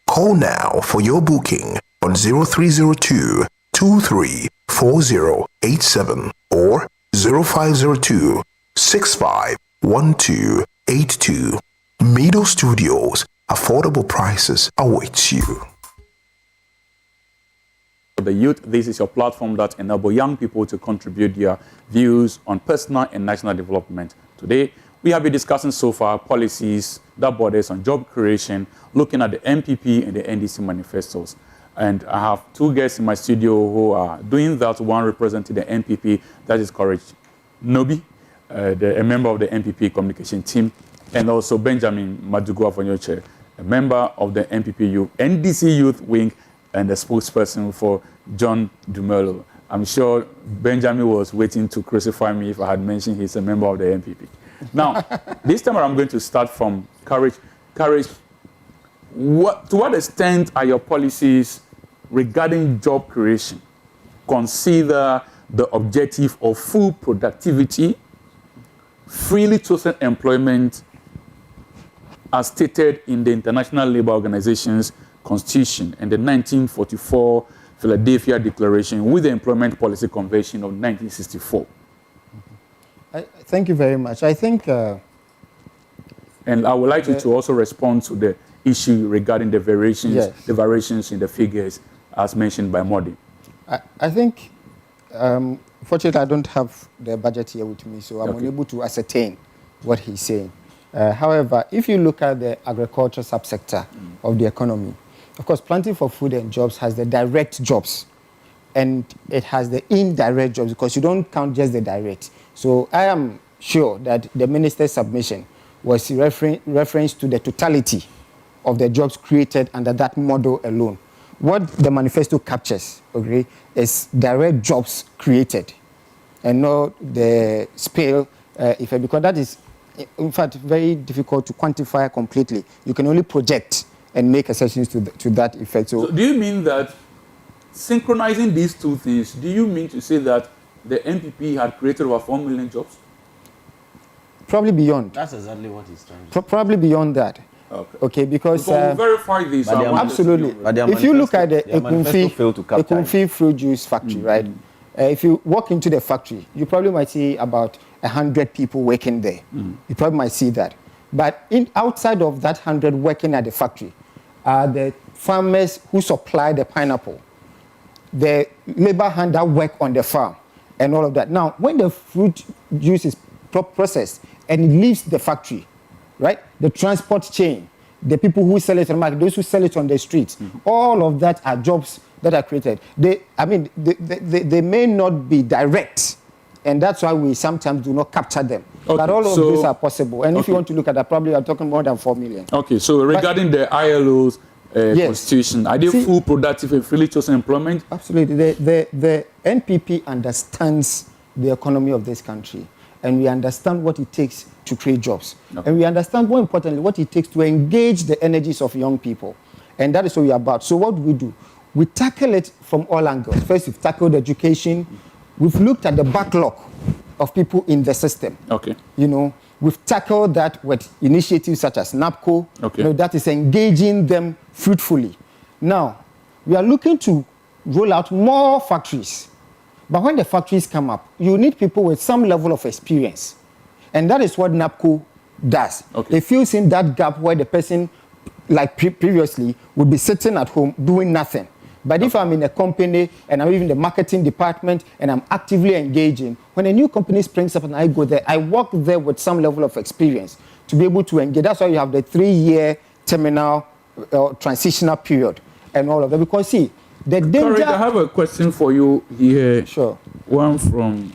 Call now for your booking on 0302 234087 or 0502 651282. Mido Studios, affordable prices awaits you. For the youth, this is your platform that enables young people to contribute their views on personal and national development. Today, we have been discussing so far policies that borders on job creation, looking at the MPP and the NDC manifestos. And I have two guests in my studio who are doing that. One representing the MPP, that is Courage Nobi, a member of the MPP communication team, and also Benjamin Madugu Avonyoche, a member of the MPP NDC Youth Wing and the spokesperson for John Dumelo. I'm sure Benjamin was waiting to crucify me if I had mentioned he's a member of the MPP. Now, this time I'm going to start from Courage. Courage, to what extent are your policies regarding job creation consider the objective of full productivity, freely chosen employment, as stated in the International Labour Organization's Constitution and the 1944 Philadelphia Declaration with the Employment Policy Convention of 1964? Thank you very much. I think... and I would like you to also respond to the issue regarding the variations, yes, the variations in the figures as mentioned by Modi. I think, fortunately, I don't have the budget here with me, so I'm unable to ascertain what he's saying. However, if you look at the agriculture subsector of the economy, of course, Planting for Food and Jobs has the direct jobs, and it has the indirect jobs because you don't count just the direct. So I am sure that the minister's submission was reference to the totality of the jobs created under that model alone. What the manifesto captures, okay, is direct jobs created and not the scale effect, because that is, in fact, very difficult to quantify completely. You can only project and make assertions to that effect. So do you mean that synchronizing these two things, do you mean to say that the MPP had created over 4 million jobs? Probably beyond. That's exactly what he's trying to say. Probably beyond that. Okay, because So we'll verify this. But they are absolutely. But their If you look at the their manifesto failed to capture it. Ekunfi fruit juice factory, right? If you walk into the factory, you probably might see about 100 people working there. You probably might see that. But outside of that 100 working at the factory are the farmers who supply the pineapple, the labor hand that work on the farm, and all of that. Now, when the fruit juice is processed and it leaves the factory, right? The transport chain, the people who sell it on the market, those who sell it on the streets, all of that are jobs that are created. They may not be direct, and that's why we sometimes do not capture them. Okay, But all of so- these are possible. And if you want to look at that, probably you're talking more than 4 million. Okay, so regarding the ILO's Yes. constitution, are they See- full, productive, and freely chosen employment? Absolutely. The NPP understands the economy of this country, and we understand what it takes to create jobs. Okay. And we understand, more importantly, what it takes to engage the energies of young people. And that is what we are about. So what do? We tackle it from all angles. First, we've tackled education. We've looked at the backlog of people in the system. Okay. You know, we've tackled that with initiatives such as NAPCO. Okay. You know, that is engaging them fruitfully. Now, we are looking to roll out more factories. But when the factories come up, you need people with some level of experience. And that is what NAPCO does. Okay. It fills in that gap where the person, like previously, would be sitting at home doing nothing. But if I'm in a company and I'm in the marketing department and I'm actively engaging, when a new company springs up and I go there, I work there with some level of experience to be able to engage. That's why you have the 3-year terminal transitional period and all of that. Because see, the danger... Courage, I have a question for you here. Sure. One from...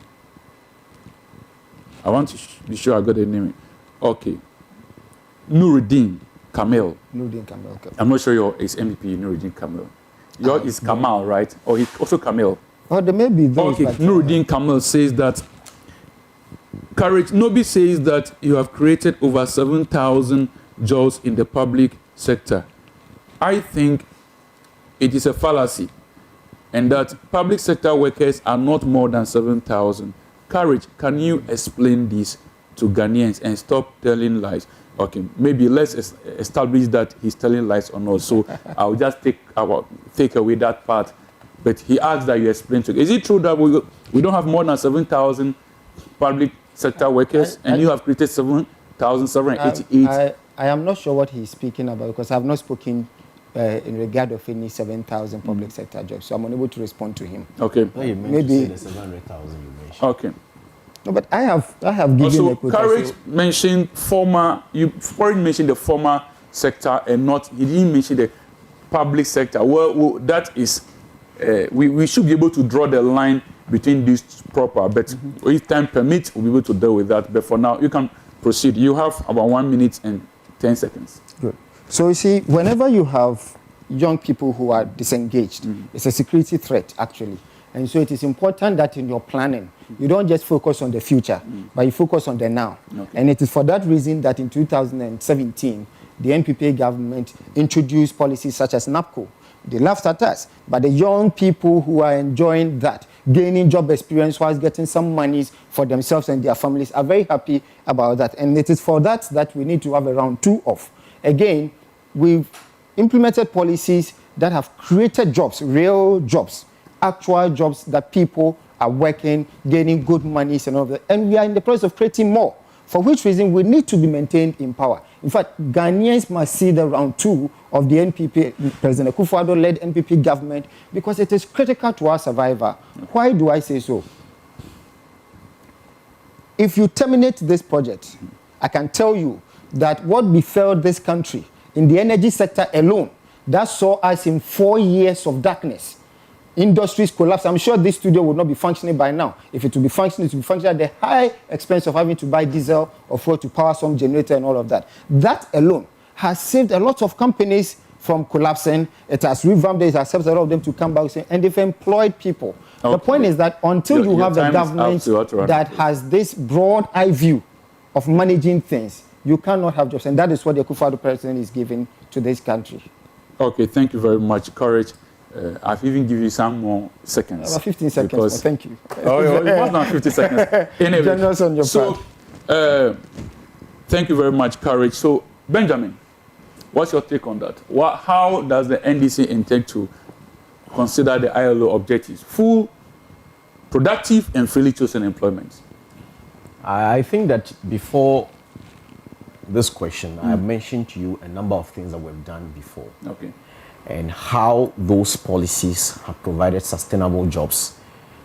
I want to be sure I got the name. Okay. Nuruddin Kamel. Nuruddin Kamel. Okay. I'm not sure it's MVP Nuruddin Kamel. Your is Kamal, right? Or he's also Kamel. Oh, there may be those. Okay, but, Nuruddin Kamel says that Courage Nobi says that you have created over 7,000 jobs in the public sector. I think it is a fallacy, and that public sector workers are not more than 7,000. Courage, can you explain this to Ghanaians and stop telling lies? Okay, maybe let's establish that he's telling lies or not. So I'll just take away that part. But he asked that you explain to. Is it true that we don't have more than 7,000 public sector workers, and you have created 7,788? I am not sure what he's speaking about because I have not spoken in regard of any 7,000 public sector jobs, so I'm unable to respond to him. Okay. No, you meant Maybe- to say the 700,000 you mentioned. Okay. No, but I have given Also, a quote. Courage So- mentioned mentioned the former sector and he didn't mention the public sector. Well, that is, we should be able to draw the line between these proper, but if time permits, we'll be able to deal with that. But for now, you can proceed. You have about 1 minute and 10 seconds. Good. So you see, whenever you have young people who are disengaged, it's a security threat, actually. And so it is important that in your planning, you don't just focus on the future, but you focus on the now. Okay. And it is for that reason that in 2017, the NPP government introduced policies such as NAPCO. They laughed at us, but the young people who are enjoying that, gaining job experience whilst getting some monies for themselves and their families are very happy about that. And it is for that that we need to have a round 2 of. Again, we've implemented policies that have created jobs, real jobs, actual jobs that people are working, gaining good monies and all that. And we are in the process of creating more, for which reason we need to be maintained in power. In fact, Ghanaians must see the round 2 of the NPP, President Akufo-Addo-led NPP government, because it is critical to our survival. Why do I say so? If you terminate this project, I can tell you that what befell this country in the energy sector alone, that saw us in 4 years of darkness. Industries collapse. I'm sure this studio would not be functioning by now. If it would be functioning, it would be functioning at the high expense of having to buy diesel or fuel to power some generator and all of that. That alone has saved a lot of companies from collapsing. It has revamped it, it has helped a lot of them to come back, and they've employed people. Okay. The point is that until you Your have a time is up, government so you have to run that it. has this broad eye view of managing things, you cannot have jobs. And that is what the Akufo-Addo president is giving to this country. Okay, thank you very much, Courage. I've even given you some more seconds. About 15 seconds, because- but thank you. Oh, it was not 50 seconds. Anyway, Generous on your so, thank you very much, Courage. So, Benjamin, What's your take on that? How does the NDC intend to consider the ILO objectives? Full, productive, and freely chosen employment. I think that before this question, I have mentioned to you a number of things that we've done before. Okay. And how those policies have provided sustainable jobs,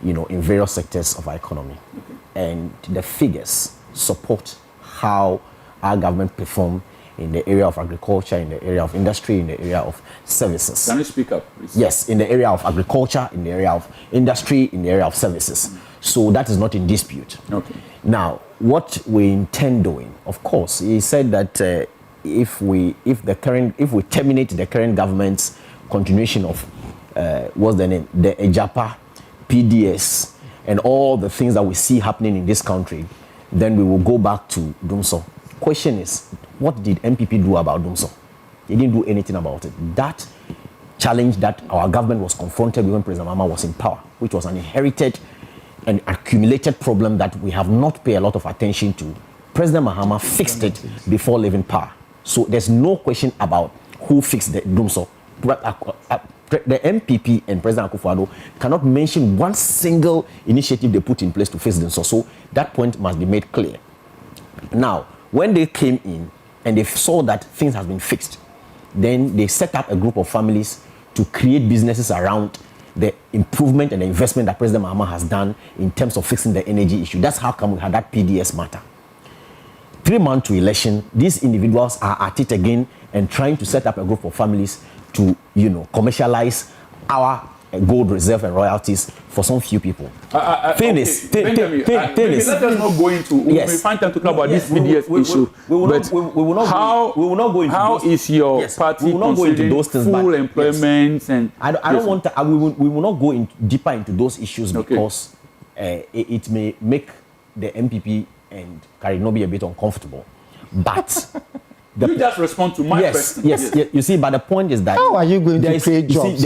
in various sectors of our economy. Okay. And the figures support how our government perform in the area of agriculture, in the area of industry, in the area of services. Can you speak up, please? Yes, in the area of agriculture, in the area of industry, in the area of services. So that is not in dispute. Okay. Now, what we intend doing, of course, he said that if we terminate the current government's continuation of what's the name, the EJAPA, PDS, and all the things that we see happening in this country, then we will go back to Dumso. Question is, what did MPP do about Dumso? They didn't do anything about it. That challenge that our government was confronted with when President Mahama was in power, which was an inherited and accumulated problem that we have not paid a lot of attention to. President Mahama fixed it before leaving power. So there's no question about who fixed the Dumso. The MPP and President Akufo-Addo cannot mention one single initiative they put in place to fix Dumso. So that point must be made clear. Now, when they came in and they saw that things have been fixed, then they set up a group of families to create businesses around the improvement and the investment that President Mahama has done in terms of fixing the energy issue. That's how come we had that PDS matter. 3 months to election, these individuals are at it again and trying to set up a group of families to, commercialize our gold reserve and royalties for some few people. Let us not go into. Yes. We find time to talk about this PDS issue. We will not go into. How is your party considering full employment and? I don't want to. We will not go deeper into those issues because it may make the MPP and Karinobi a bit uncomfortable. But you just respond to my question. Yes. You see, but the point is that how are you going to create jobs?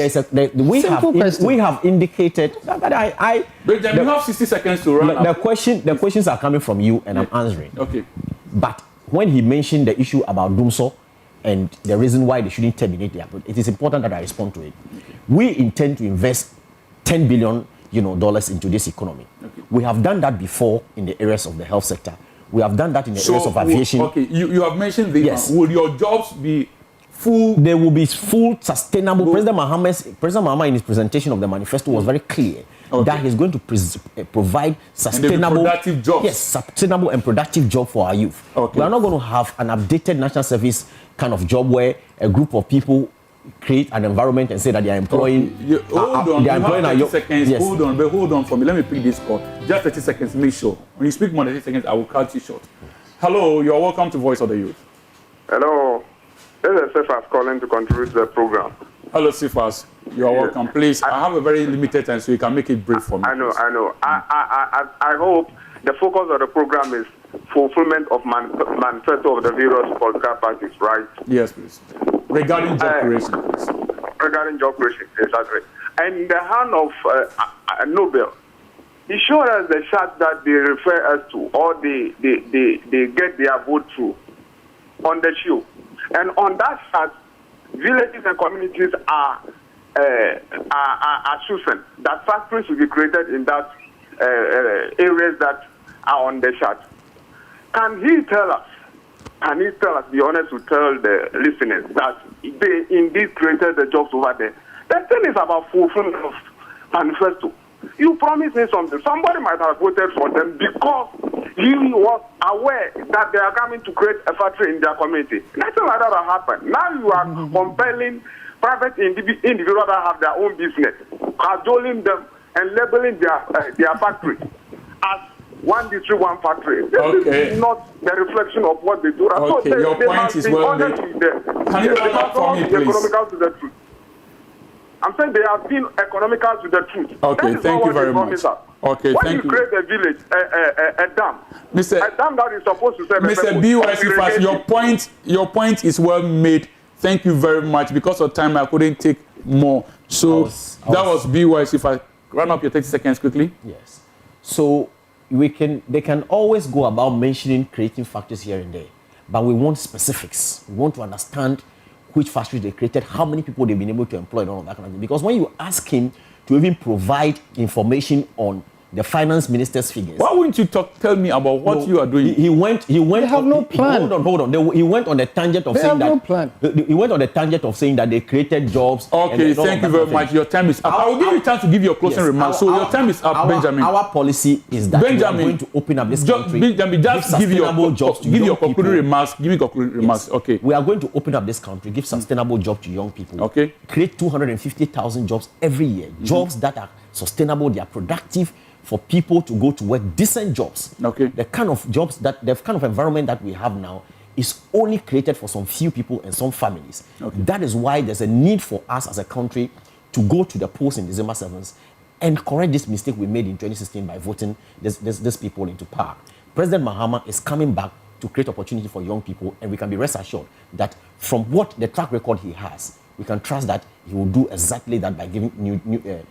We have indicated that But then you have 60 seconds to run. The questions are coming from you, and I'm answering. Okay. But when he mentioned the issue about Dumso and the reason why they shouldn't terminate their, it is important that I respond to it. Okay. We intend to invest $10 billion, dollars into this economy. Okay. We have done that before in the areas of the health sector. We have done that in the areas of aviation. Okay, you have mentioned this. Yes. Will your jobs be full? They will be full, sustainable. President Mahama in his presentation of the manifesto was very clear that he's going to provide sustainable, productive jobs. Yes, sustainable and productive job for our youth. Okay. We are not going to have an updated national service kind of job where a group of people create an environment and say that they are employing. Hold on, you have 30 seconds. Yes. Hold on for me. Let me pick this call. Just 30 seconds, make sure. When you speak more than 30 seconds, I will cut you short. Hello, you are welcome to Voice of the Youth. Hello, this is Sifas calling to contribute to the program. Hello, Sifas. You are welcome. Please, I have a very limited time, so you can make it brief for me. I know. I hope the focus of the program is fulfillment of manifesto of the various political parties, right? Yes, please. Regarding job creation, please. Regarding job creation, exactly. And in the hand of Nobel, he showed us the chart that they refer us to, or they get their vote through on the show. And on that chart, villages and communities are chosen. That factories will be created in that areas that are on the chart. Can he tell us, be honest to tell the listeners that they indeed created the jobs over there? The thing is about fulfillment of manifesto. You promised me something. Somebody might have voted for them because he was aware that they are coming to create a factory in their community. Nothing like that happened. Now you are compelling private individuals that have their own business, cajoling them and labeling their factory as one district, one factory. This is not the reflection of what they do. Okay, so your point is well made. Can you wrap up for me, please? Economical to the truth. I'm saying they have been economical to the truth. Okay, thank you very much. Okay, when thank you. When you create a village, a dam, a dam that is supposed to serve Mr. BYC, your point is well made. Thank you very much. Because of time, I couldn't take more. So that was BYC. If I run up your 30 seconds quickly. Yes. So they can always go about mentioning creating factors here and there, but we want specifics. We want to understand which factories they created, how many people they've been able to employ, and all of that kind of thing. Because when you ask him to even provide information on the finance minister's figures. Why wouldn't you tell me about what you are doing? He went. They have no plan. Hold on. He went on the tangent of saying that. They have no plan. He went on the tangent of saying that they created jobs. Okay, thank you very much. Your time is up. I will give you a chance to give your closing remarks. So your time is up, Benjamin. Our policy is that we are going to open up this country. Benjamin, just give your concluding remarks. Give me concluding remarks. Okay. We are going to open up this country, give sustainable jobs to young people. Okay. Create 250,000 jobs every year. Jobs that are sustainable, they are productive, for people to go to work, decent jobs. Okay. The kind of jobs the kind of environment that we have now is only created for some few people and some families. Okay. That is why there's a need for us as a country to go to the polls in December 7th and correct this mistake we made in 2016 by voting these people into power. President Mahama is coming back to create opportunity for young people, and we can be rest assured that from what the track record he has, we can trust that he will do exactly that by giving new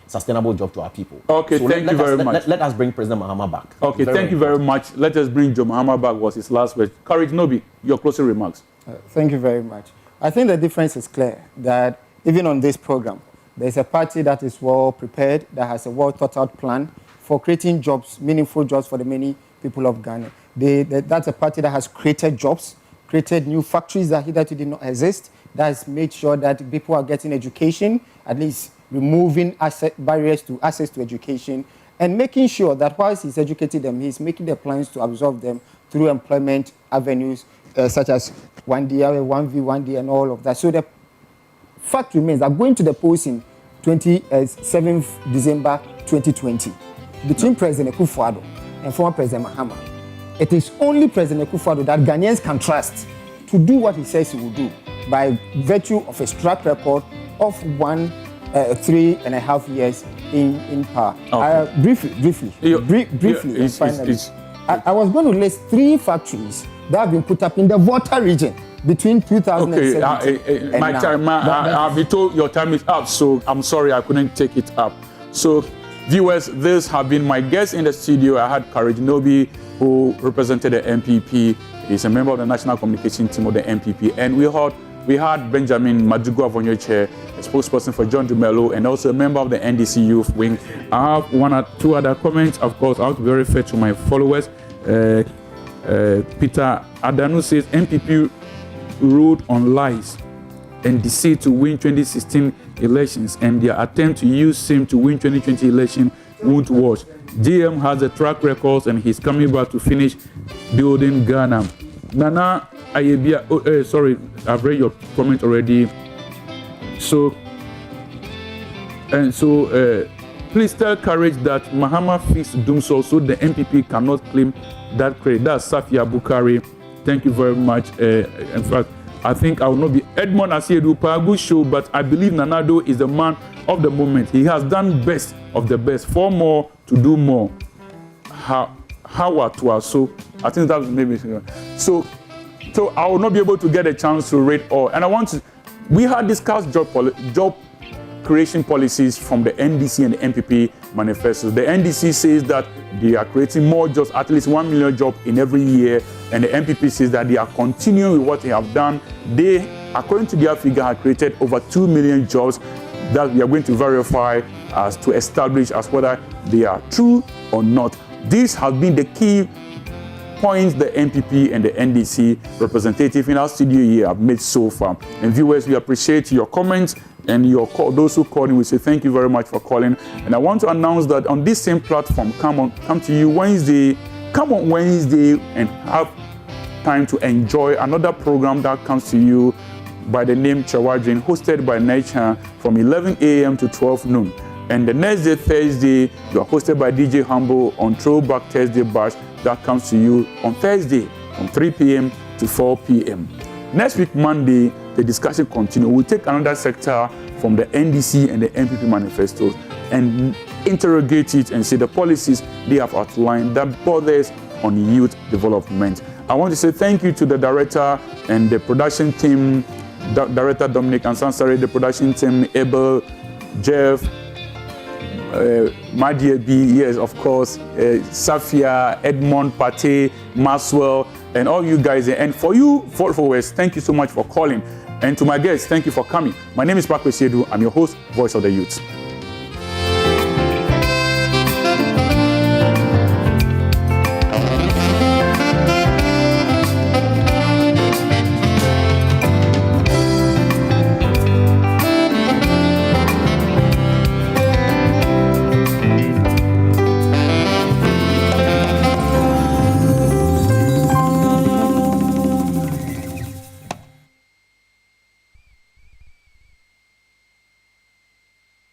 sustainable job to our people. Okay, so thank you very much. Let us bring President Mahama back. Okay, thank you very much. Let us bring Joe Mahama back, was his last word. Courage Nobi, your closing remarks. Thank you very much. I think the difference is clear that even on this program, there's a party that is well prepared, that has a well thought out plan for creating jobs, meaningful jobs for the many people of Ghana. That's a party that has created jobs, created new factories that hitherto did not exist, that has made sure that people are getting education, at least removing barriers to access to education, and making sure that whilst he's educating them, he's making the plans to absorb them through employment avenues such as 1D, 1V, 1D, and all of that. So the fact remains that going to the polls in 27th December 2020, between President Akufo-Addo and former President Mahama, it is only President Akufo-Addo that Ghanaians can trust to do what he says he will do, by virtue of his track record of 3.5 years in power. Okay. Briefly, finally, I was going to list 3 factories that have been put up in the Volta region between 2017 and now. I've been told your time is up, so I'm sorry I couldn't take it up. So, viewers, this have been my guests in the studio. I had Courage Nobi, who represented the MPP. He's a member of the National Communication Team of the MPP, and we had Benjamin Madugu Avonyoche, a spokesperson for John Dumelo, and also a member of the NDC Youth Wing. I have 1 or 2 other comments. Of course, I have to be very fair to my followers. Peter Adanu says MPP ruled on lies and deceit to win 2016 elections, and their attempt to use same to win 2020 election won't work. GM has a track record, and he's coming back to finish building Ghana. Nana Ayebia, sorry, I've read your comment already. So, please tell Courage that Mahama fixed Dumso, so the MPP cannot claim that credit. That's Safia Bukari. Thank you very much. In fact, I think I will not be Edmond Asiedu Pagu show, but I believe Nanado is the man of the moment. He has done best of the best. For more to do more. How to us? So I think that maybe so I will not be able to get a chance to rate all. And we had discussed job creation policies from the NDC and the MPP manifestos. The NDC says that they are creating more jobs, at least 1 million jobs in every year, and the MPP says that they are continuing with what they have done. They, according to their figure, have created over 2 million jobs that we are going to verify as to establish as whether they are true or not. This has been the key points the MPP and the NDC representative in our studio here have made so far. And viewers, we appreciate your comments and your call. Those who called in, we say thank you very much for calling. And I want to announce that on this same platform, come to you Wednesday. Come on Wednesday and have time to enjoy another program that comes to you by the name Chawajin, hosted by Nature from 11 a.m. to 12 noon. And the next day, Thursday, you are hosted by DJ Humble on Throwback Thursday Bash that comes to you on Thursday from 3 p.m. to 4 p.m. Next week, Monday, the discussion continues. We'll take another sector from the NDC and the MPP manifestos and interrogate it and see the policies they have outlined that borders on youth development. I want to say thank you to the director and the production team, Director Dominic Ansansari, the production team, Abel, Jeff, Madia B, yes, of course, Safia, Edmond, Pate, Maxwell, and all you guys. And for you, followers, thank you so much for calling. And to my guests, thank you for coming. My name is Paco Siedu. I'm your host, Voice of the Youth.